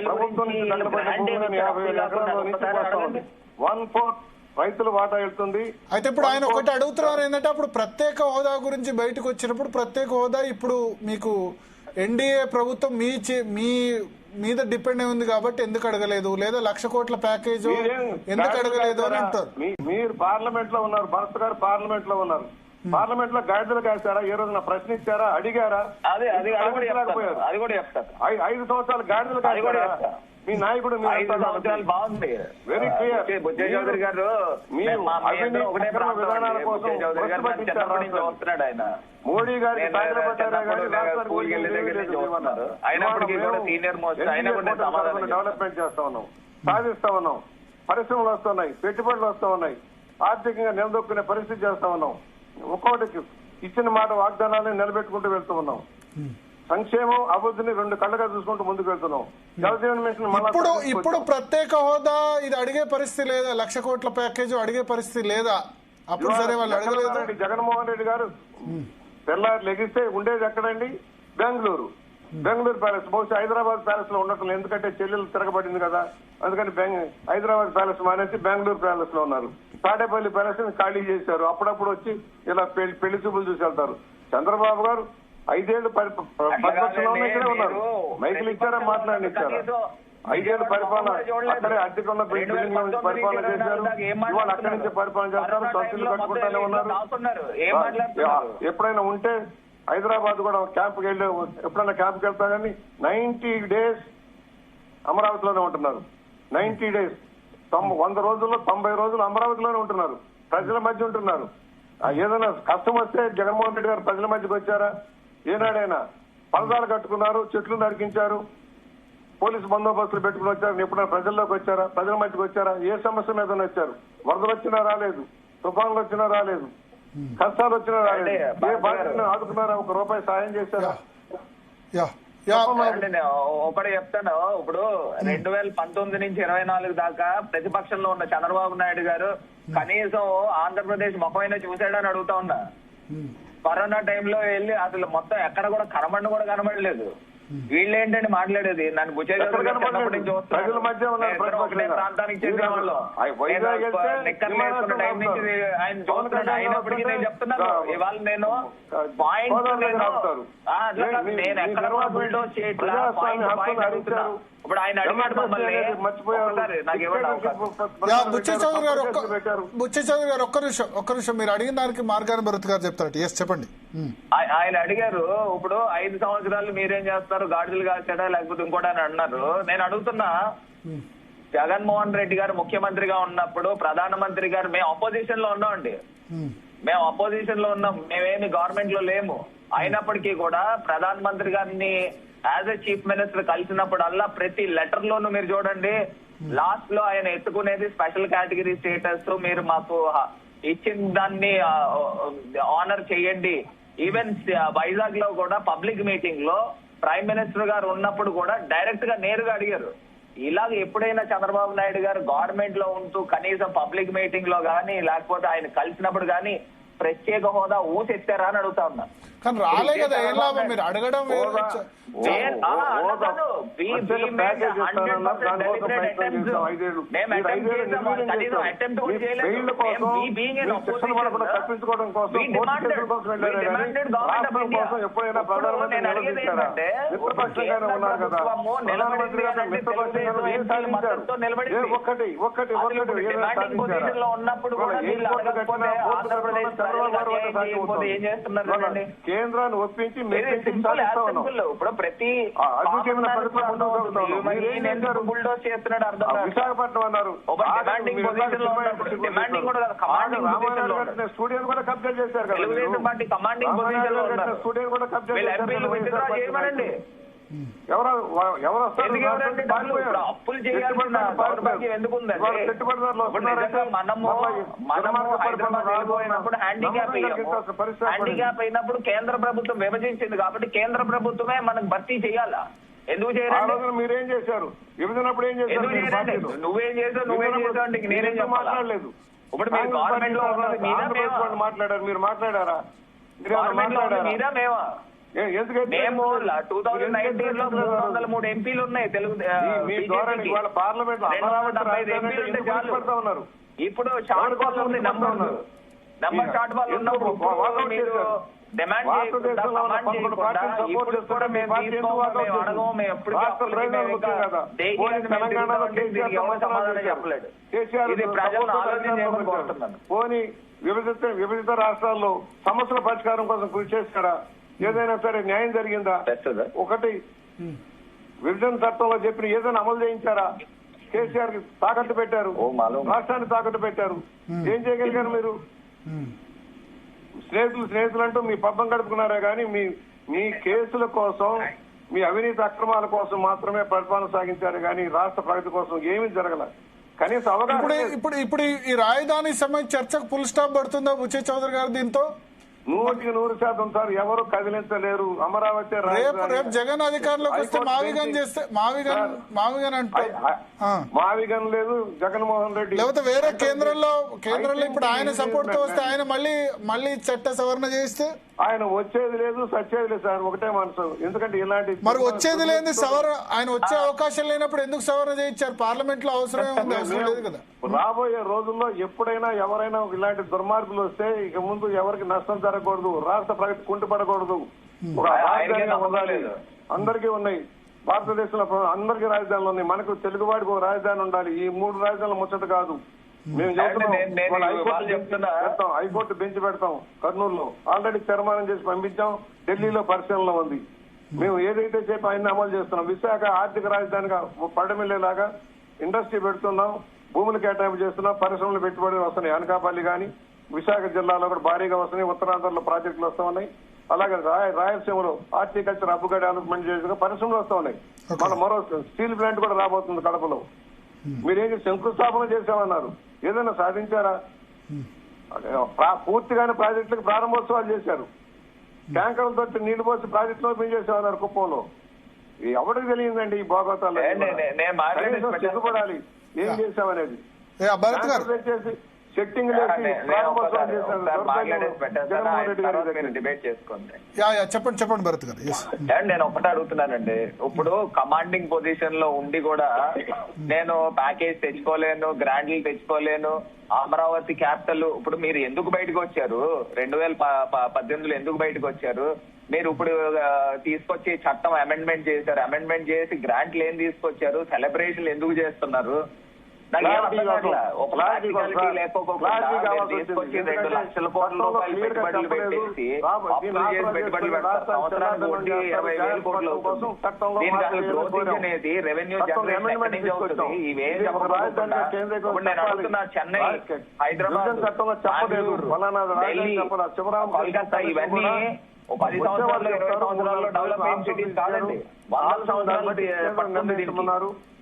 Speaker 7: ప్రభుత్వం నుంచి తగలబడిన భూములను 50,000 ఎకరాల్లో నుంచి వస్తా ఉంది. 1/4 రైతులు వాటా వెళ్తుంది.
Speaker 2: అయితే ఇప్పుడు ఆయన ఒకటి అడుగుతున్నారు ఏంటంటే, అప్పుడు ప్రత్యేక హోదా గురించి బయటకు వచ్చినప్పుడు ప్రత్యేక హోదా ఇప్పుడు మీకు ఎన్డీఏ ప్రభుత్వం మీ మీద డిపెండ్ అయి ఉంది కాబట్టి ఎందుకు అడగలేదు, లేదా 1,00,000 కోట్ల ప్యాకేజ్ ఎందుకు అడగలేదు అని అంటారు.
Speaker 7: మీరు పార్లమెంట్ లో ఉన్నారు, భరత్ గారు పార్లమెంట్ లో ఉన్నారు. పార్లమెంట్ లో గాడిదలు కాశారా? ఏ రోజున ప్రశ్నించారా? అడిగారా?
Speaker 6: లేకపోయారు.
Speaker 7: 5 సంవత్సరాలు గాడిదలు కాశారా? మీ నాయకుడు
Speaker 6: బాగుంది,
Speaker 7: వెరీ క్లియర్.
Speaker 6: బుజ్జయ్య చౌదరి గారు
Speaker 7: విధానాల కోసం
Speaker 6: వస్తున్నాడు ఆయన.
Speaker 7: మోడీ గారికి డెవలప్మెంట్ చేస్తా ఉన్నాం, సాధిస్తా ఉన్నాం, పరిశ్రమలు వస్తున్నాయి, పెట్టుబడులు వస్తా ఉన్నాయి, ఆర్థికంగా నిలదొక్కునే పరిస్థితి చేస్తా ఉన్నాం. ఒక్కొక్కటికి ఇచ్చిన మాట వాగ్దానాలను నిలబెట్టుకుంటూ వెళ్తూ ఉన్నాం. సంక్షేమం అభివృద్ధిని 2 కళ్ళగా చూసుకుంటూ ముందుకు వెళ్తున్నాం. జలజీవన్ మిషన్
Speaker 2: ఇప్పుడు ప్రత్యేక హోదా ఇది అడిగే పరిస్థితి లేదా? 1,00,000 కోట్ల ప్యాకేజ్ అడిగే పరిస్థితి లేదా? అప్పుడు సరే వాళ్ళు అడగలేదు.
Speaker 7: జగన్మోహన్ రెడ్డి గారు తెల్లారు లెగిస్తే ఉండేది ఎక్కడండి? బెంగళూరు ప్యాలెస్. బహుశా హైదరాబాద్ ప్యాలెస్ లో ఉండటం, ఎందుకంటే చెల్లెలు తిరగబడింది కదా, అందుకని హైదరాబాద్ ప్యాలెస్ మానేసి బెంగళూరు ప్యాలెస్ లో ఉన్నారు. తాడేపల్లి ప్యాలెస్ ఖాళీ చేశారు. అప్పుడప్పుడు వచ్చి ఇలా పెళ్లి చూపులు చూసి వెళ్తారు. చంద్రబాబు గారు 5 ఏళ్లు ప్రతిపక్షంలోనే ఇక్కడే ఉన్నారు. మైకులు ఇచ్చారా? మాట్లాడినిచ్చారా? 5 ఏళ్లు పరిపాలన అక్కడే అద్దెకున్న బిల్డింగ్ నుంచి పరిపాలన చేశారు. ఇవాళ అక్కడి నుంచి పరిపాలన చేస్తారు. సొంతలు కట్టుకుంటానే ఉన్నారు. ఎప్పుడైనా ఉంటే హైదరాబాద్ కూడా క్యాంప్కి వెళ్ళి ఎప్పుడైనా క్యాంప్కి వెళ్తా కానీ 90 days అమరావతిలోనే ఉంటున్నారు. 90 days 100 రోజుల్లో 90 రోజులు అమరావతిలోనే ఉంటున్నారు. ప్రజల మధ్య ఉంటున్నారు. ఏదైనా కష్టం వస్తే జగన్మోహన్ రెడ్డి గారు ప్రజల మధ్యకి వచ్చారా? ఏనాడైనా పరదాలు కట్టుకున్నారు, చెట్లు నరికించారు, పోలీసు బందోబస్తులు పెట్టుకుని వచ్చారు. ఎప్పుడైనా ప్రజల్లోకి వచ్చారా? ప్రజల మధ్యకి వచ్చారా? ఏ సమస్య మీద వచ్చారు? వరదలు వచ్చినా రాలేదు, తుఫాన్లు వచ్చినా రాలేదు, కష్టాలు వచ్చినా రాలేదు. ఏ బాధ్యతను ఆదుకున్నారా? 1 రూపాయి సాయం చేశారా?
Speaker 6: ఒకటి చెప్తాను. ఇప్పుడు 2019 నుంచి 24 దాకా ప్రతిపక్షంలో ఉన్న చంద్రబాబు నాయుడు గారు కనీసం ఆంధ్రప్రదేశ్ ముఖమైనా చూశాడని అడుగుతా ఉన్నా. కరోనా టైంలో వెళ్ళి అసలు మొత్తం ఎక్కడ కూడా కనబడి కూడా కనబడలేదు. వీళ్ళేంటని మాట్లాడేది? నన్ను బుజ్జయ్య చౌదరి గారు చిన్నప్పటి నుంచి ఒకటే ప్రాంతానికి చెందిన వాళ్ళు నిక్కర్లు వేసుకున్న టైం నుంచి ఆయన చూస్తున్నాడు. అయినప్పటికీ నేను చెప్తున్నాను, ఇవాళ నేను పాయింట్ నేను ఎక్కడ కూడా బుల్డోజ్ చేయట్లా, పాయింట్ అడుగుతున్నా. ఇప్పుడు ఆయన అడిగాడు మమ్మల్ని, నాకు ఇవ్వండి.
Speaker 2: బుచ్చయ్య చౌదరి గారు ఒక్క నిమిషం మీరు అడిగిన దానికి మార్గాన్ని భరత్ గారు చెప్తారు. చెప్పండి.
Speaker 6: ఆయన అడిగారు, ఇప్పుడు 5 సంవత్సరాలు మీరేం చేస్తారు, గాడిదలు కాల్చాడా లేకపోతే ఇంకోటి అని అన్నారు. నేను అడుగుతున్నా, జగన్మోహన్ రెడ్డి గారు ముఖ్యమంత్రిగా ఉన్నప్పుడు ప్రధానమంత్రి గారు మేము అపోజిషన్ లో ఉన్నామండి, మేము అపోజిషన్ లో ఉన్నాం, మేమేమి గవర్నమెంట్ లో లేము. అయినప్పటికీ కూడా ప్రధానమంత్రి గారిని యాజ్ ఎ చీఫ్ మినిస్టర్ కలిసినప్పుడల్లా ప్రతి లెటర్ లోనూ మీరు చూడండి, లాస్ట్ లో ఆయన ఎత్తుకునేది స్పెషల్ కేటగిరీ స్టేటస్, మీరు మాకు ఇచ్చిన దాన్ని ఆనర్ చేయండి. ఈవెన్ వైజాగ్ లో కూడా పబ్లిక్ మీటింగ్ లో ప్రైమ్ మినిస్టర్ గారు ఉన్నప్పుడు కూడా డైరెక్ట్ గా నేరుగా అడిగారు. ఇలాగ ఎప్పుడైనా చంద్రబాబు నాయుడు గారు గవర్నమెంట్ లో ఉంటూ కనీసం పబ్లిక్ మీటింగ్ లో గానీ లేకపోతే ఆయన కలిసినప్పుడు గానీ ప్రత్యేక హోదా ఊసెత్తారా అని అడుగుతా ఉన్నా.
Speaker 2: కానీ రాలే కదా, ఏం లాభం మీరు అడగడం.
Speaker 6: ఉన్నప్పుడు కూడా ఆంధ్రప్రదేశ్
Speaker 7: చంద్రబాబు గారు ఒకటే సాధ్యం అవుతుంది.
Speaker 6: ఏం చేస్తున్నారండి?
Speaker 7: కేంద్రాన్ని ఒప్పించి
Speaker 6: ఇప్పుడు ప్రతి బుల్డోస్ చేస్తున్నాడు అర్థం కాదు.
Speaker 7: విశాఖపట్నం అన్నారు, స్టూడియోని కూడా కబ్జా చేశారు కదా,
Speaker 6: తెలుగుదేశం పార్టీ కమాండింగ్ పొజిషన్ లో ఉన్నారు.
Speaker 7: స్టూడియోని కూడా కబ్జా
Speaker 6: ఎంపీలు విత్డ్రా చేయమనండి.
Speaker 7: ఎవరు వస్తారు?
Speaker 6: అప్పులు చేయాల్సిన దౌర్భాగ్యం ఎందుకుందండి? మనము హైదరాబాద్ వెళ్ళిపోయినప్పుడు హ్యాండిక్యాప్ అయినప్పుడు కేంద్ర ప్రభుత్వం విభజించింది కాబట్టి కేంద్ర ప్రభుత్వమే మనకు భర్తీ చేయాలా? ఎందుకు చేయాలి?
Speaker 7: మీరేం చేశారు? విభజనప్పుడు ఏం చేశారు?
Speaker 6: నువ్వేం చేసావు అంటే నేనేం
Speaker 7: మాట్లాడలేదు.
Speaker 6: ఇప్పుడు మీరు గవర్నమెంట్ లో
Speaker 7: మాట్లాడారు, మీరు మాట్లాడారా?
Speaker 6: మీరా మేమా? మేము 2019 లో 303 ఎంపీలు ఉన్నాయి తెలుగు
Speaker 7: పార్లమెంట్.
Speaker 6: ఇప్పుడు షార్ట్ ఫాల్ ఉంది, నంబర్ షార్ట్ ఫాల్ ఉన్నప్పుడు డిమాండ్ ఇప్పుడు కూడా మేము అడగము. మేము ఎప్పుడు సమాధానం చెప్పలేదు. ఇది ప్రజలను ఆలోచన చేయమని కోరుతున్నాను.
Speaker 7: పోనీ విభజిత రాష్ట్రాల్లో సమస్యల పరిష్కారం కోసం కృషి చేస్తారా? ఏదైనా సరే న్యాయం జరిగిందా? ఒకటి విభజన చట్టంలో చెప్పిన ఏదైనా అమలు చేయించారా? కేసీఆర్ కి తాకట్టు పెట్టారు, రాష్ట్రాన్ని తాకట్టు పెట్టారు. ఏం చేయగలిగారు మీరు? స్నేహితులు అంటూ మీ పబ్బం గడుపుకున్నారే కానీ మీ కేసుల కోసం, మీ అవినీతి అక్రమాల కోసం మాత్రమే పరిపాలన సాగించారు కానీ రాష్ట్ర ప్రగతి కోసం ఏమీ జరగల. కనీసం అవగాహన.
Speaker 2: ఇప్పుడు ఈ రాజధాని సమయం చర్చకు ఫుల్ స్టాప్ పడుతుందా బుచ్చే చౌదరి గారు? దీంతో
Speaker 7: 100% సార్ ఎవరు కదిలించలేరు. అమరావతి
Speaker 2: రేపు జగన్ అధికారంలోకి వస్తే మావిగన్ చేస్తే మావిగన్ అంటే
Speaker 7: మావిగన్ లేదు, జగన్మోహన్ రెడ్డి
Speaker 2: లేకపోతే వేరే కేంద్రంలో ఇప్పుడు ఆయన సపోర్ట్ తో వస్తే ఆయన మళ్ళీ చట్ట సవరణ చేస్తే
Speaker 7: ఆయన వచ్చేది లేదు, సచ్చేది లేదు సార్. ఒకటే మనసు. ఎందుకంటే ఇలాంటి
Speaker 2: మరి వచ్చేది లేని సవరణ, ఆయన వచ్చే అవకాశం లేనప్పుడు ఎందుకు సవరణ చేయించారు? పార్లమెంట్ లో అవసరం లేదు కదా.
Speaker 7: రాబోయే రోజుల్లో ఎప్పుడైనా ఎవరైనా ఇలాంటి దుర్మార్గులు వస్తే ఇక ముందు ఎవరికి నష్టం జరగకూడదు, రాష్ట్ర ప్రగతి కుంటుపడకూడదు. ఒక రాజధాని ఉండాలి, అందరికీ ఉన్నాయి. భారతదేశంలో అందరికీ రాజధానులు ఉన్నాయి. మనకు తెలుగువాడికి ఒక రాజధాని ఉండాలి. ఈ 3 రాజధానులు ముచ్చట కాదు. మేము హైకోర్టు బెంచ్ పెడతాం కర్నూలులో. ఆల్రెడీ తీర్మానం చేసి పంపించాం, ఢిల్లీలో పరిశీలనలో ఉంది. మేము ఏదైతే చెప్పి ఆయన అమలు చేస్తున్నాం. విశాఖ ఆర్థిక రాజధానిగా పడమిల్లేలాగా ఇండస్ట్రీ పెడుతున్నాం, భూములు కేటాయింపు చేస్తున్నాం, పరిశ్రమలు పెట్టుబడులు వస్తున్నాయి. అనకాపల్లి కానీ విశాఖ జిల్లాలో కూడా భారీగా వస్తున్నాయి. ఉత్తరాంధ్రలో ప్రాజెక్టులు వస్తా ఉన్నాయి. అలాగే రాయలసీమలో హార్టికల్చర్ హబ్గా డెవలప్మెంట్ చేసిన పరిశ్రమలు వస్తా ఉన్నాయి. మన మరో స్టీల్ ప్లాంట్ కూడా రాబోతుంది కడపలో. మీరేం శంకుస్థాపన చేశామన్నారు, ఏదైనా సాధించారా? పూర్తిగానే ప్రాజెక్టులకు ప్రారంభోత్సవాలు చేశారు. ట్యాంకర్లతో నీళ్లు పోసి ప్రాజెక్టులు ఓపెన్ చేశామన్నారు కుప్పంలో. ఎవరికి తెలియదండి ఈ భోగోతాలు? సిగ్గుపడాలి ఏం చేశామనేది. చేసి సెట్టింగ్
Speaker 2: చెప్పండి భరత్ గారు.
Speaker 6: నేను ఒకటే అడుగుతున్నానండి, ఇప్పుడు కమాండింగ్ పొజిషన్ లో ఉండి కూడా నేను ప్యాకేజ్ తెచ్చుకోలేను, గ్రాండ్లు తెచ్చుకోలేను, అమరావతి క్యాపిటల్. ఇప్పుడు మీరు ఎందుకు బయటకు వచ్చారు? 2018లో ఎందుకు బయటకు వచ్చారు? మీరు ఇప్పుడు తీసుకొచ్చి చట్టం అమెండ్మెంట్ చేశారు, అమెండ్మెంట్ చేసి గ్రాంట్లు ఏం తీసుకొచ్చారు? సెలబ్రేషన్లు ఎందుకు చేస్తున్నారు? తీసుకొచ్చి 2 లక్షల కోట్ల రూపాయలు పెట్టుబడులు పెట్టేసి పెట్టుబడులు పెడతారు. సంవత్సరానికి 20,000 కోట్లు అవుతుంది. దీనికి అసలు గ్రోత్ అనేది రెవెన్యూ జనరేషన్ ఎక్కడి నుంచి అవుతుంది? ఇవేం చెప్పకుండా ఇప్పుడు నేను అడుగుతున్నా, చెన్నై, హైదరాబాద్, ఢిల్లీ, కోల్కతా ఇవన్నీ 10 సంవత్సరాలు 20 సంవత్సరాల్లో డెవలప్మెంట్ సిటీస్ కాదండి. 100 సంవత్సరాలు పడుతుంది దీనికి.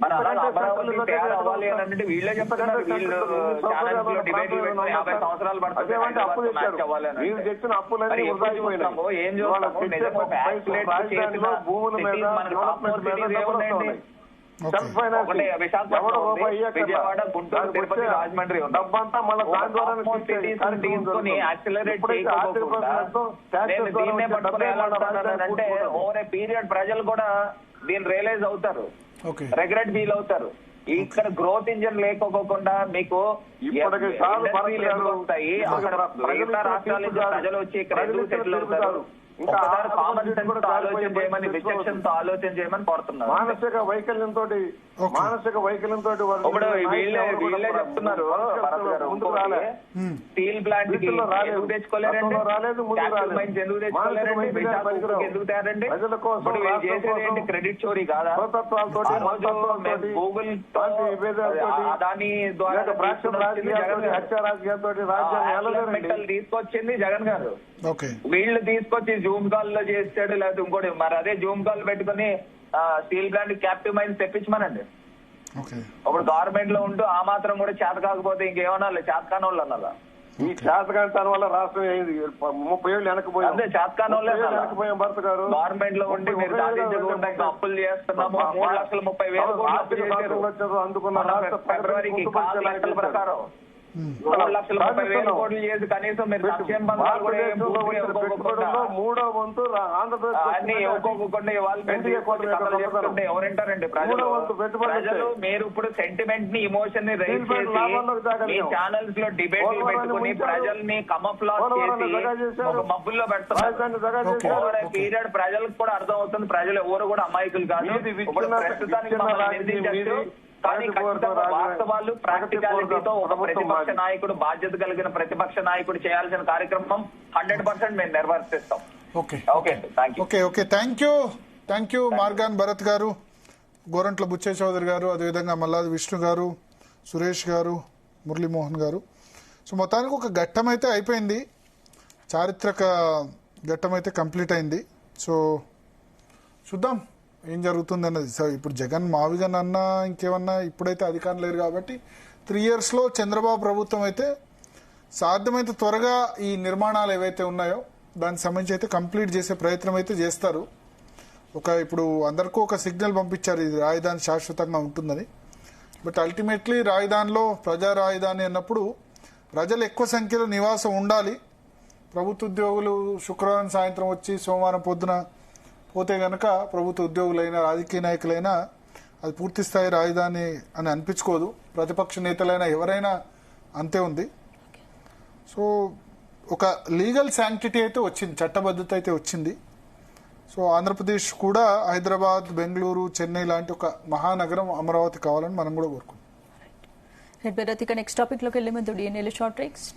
Speaker 6: మన అమరావతి తయారు అవ్వాలి అని అంటే వీళ్ళే చెప్తున్నారు. వీళ్ళు ఛానల్స్ లో డిబేట్లు పెట్టుకుని 50 సంవత్సరాలు పడుతుంది ఏం చూస్తాము? ఏం చూస్తాము? నిజంగా విజయవాడ, గుంటూరు, తిరుపతి, రాజమండ్రి తీసుకుని యాక్సిలరేట్ చేయకపోకుండా నేను దీన్నే పట్టుకుని ఎలా అంటున్నానంటే ఓవర్ ఏ పీరియడ్ ప్రజలు కూడా దీన్ని రియలైజ్ అవుతారు, రిగ్రెట్ ఫీల్ అవుతారు. ఇక్కడ గ్రోత్ ఇంజన్ లేకపోకుండా మీకు వస్తాయి. అక్కడ మిగతా రాష్ట్రాల నుంచి ప్రజలు వచ్చి ఇక్కడ ఎందుకు సెటిల్ అవుతారు? ఒకసారి కామన్ సెన్స్ తో ఆలోచన చేయమని, విచక్షణతో ఆలోచన చేయమని కోరుతున్నారు.
Speaker 7: మానసిక వైకల్యంతో
Speaker 6: ఇప్పుడు వీళ్ళే చెప్తున్నారు ముందుకు రాలే. స్టీల్ ప్లాంట్ కి ఎందుకు తెచ్చుకోలేరండి? క్యాపిటల్ మైన్స్ ఎందుకు తెచ్చుకోలేరండి? ఎందుకు తేరండి? ఇప్పుడు వీళ్ళు చేసేది ఏంటి? క్రెడిట్ చోరీ కాదా? గూగుల్ అదాని ద్వారా తీసుకొచ్చింది జగన్ గారు. వీళ్ళు తీసుకొచ్చి జూమ్ కాల్ లో చేస్తాడు, లేకపోతే ఇంకోటి. మరి అదే జూమ్ కాల్ పెట్టుకుని స్టీల్ ప్లాంట్ క్యాపిటల్ మైన్స్ తెప్పించమనండి. ఇప్పుడు గవర్నమెంట్ లో ఉంటూ ఆ మాత్రం కూడా చేత కాకపోతే ఇంకేమన్నా చేతకాని వాళ్ళు అన్నదా?
Speaker 7: ఈ చేతకాని తన వల్ల రాష్ట్రం 30 ఏళ్ళు వెనకపోయాం.
Speaker 6: అదే చేతకాని వాళ్ళు
Speaker 7: వెనకపోయాం. భర్త గారు
Speaker 6: గవర్నమెంట్ లో ఉండి మీరు సాధించకుండా అప్పులు చేస్తున్నాము. 3,30,000
Speaker 7: అందుకున్న
Speaker 6: ఫిబ్రవరికి 4 లక్షల ప్రకారం 3,30,000 కోట్లు చేసి కనీసం మీరు సంక్షేమ పథకాలు కూడా
Speaker 7: మూడో వంతు
Speaker 6: అన్ని ఇవ్వకోకుండా ఎవరంటారండి ప్రజలు? మీరు ఇప్పుడు సెంటిమెంట్ ని, ఇమోషన్ ని రైజ్ చేసి ఛానల్స్ లో డిబేట్లు పెట్టుకుని ప్రజల్ని కమఫ్లాస్ చేసి ఒక మబ్బుల్లో పెడుతున్నారు. పీరియడ్ ప్రజలకు కూడా అర్థం అవుతుంది. ప్రజలు ఎవరు కూడా అమాయకులు కాదు. ఇప్పుడు ప్రస్తుతానికి నిందించచ్చు, కానీ వాస్తవాలు ప్రాక్టికాలిటీతో ఒక ప్రతిపక్ష నాయకుడు, బాధ్యత కలిగిన ప్రతిపక్ష నాయకుడు చేయాల్సిన కార్యక్రమం 100% మేము నిర్వర్తిస్తాం.
Speaker 2: థ్యాంక్ యూ మార్గాన్ భరత్ గారు, గోరంట్ల బుచ్చయ్య చౌదరి గారు, అదేవిధంగా మల్లాది విష్ణు గారు, సురేష్ గారు, మురళీమోహన్ గారు. సో మొత్తానికి ఒక ఘట్టం అయితే అయిపోయింది, చారిత్రక ఘట్టం అయితే కంప్లీట్ అయింది. సో చూద్దాం ఏం జరుగుతుంది అన్నది. సార్ ఇప్పుడు జగన్ మావిగన్ అన్నా ఇంకేమన్నా ఇప్పుడైతే అధికారం లేరు కాబట్టి 3 yearsలో చంద్రబాబు ప్రభుత్వం అయితే సాధ్యమైతే త్వరగా ఈ నిర్మాణాలు ఏవైతే ఉన్నాయో దానికి సంబంధించి అయితే కంప్లీట్ చేసే ప్రయత్నం అయితే చేస్తారు. ఇప్పుడు అందరికీ ఒక సిగ్నల్ పంపించారు, ఇది రాజధాని శాశ్వతంగా ఉంటుందని. బట్ అల్టిమేట్లీ రాజధానిలో ప్రజా రాజధాని అన్నప్పుడు ప్రజలు ఎక్కువ సంఖ్యలో నివాసం ఉండాలి. ప్రభుత్వ ఉద్యోగులు శుక్రవారం సాయంత్రం వచ్చి సోమవారం పొద్దున పోతే గనక ప్రభుత్వ ఉద్యోగులైనా రాజకీయ నాయకులైనా అది పూర్తి స్థాయి రాజధాని అని అనిపించుకోదు. ప్రతిపక్ష నేతలైనా ఎవరైనా అంతే ఉంది. సో ఒక లీగల్ శాంక్టిటీ అయితే వచ్చింది, చట్టబద్ధత అయితే వచ్చింది. సో ఆంధ్రప్రదేశ్ కూడా హైదరాబాద్, బెంగళూరు, చెన్నై లాంటి ఒక మహానగరం అమరావతి కావాలని మనం కూడా కోరుకుంటాం.
Speaker 1: నెక్స్ట్ టాపిక్ లోకి వెళ్లే ముందు DNA షార్ట్ ట్రిక్స్.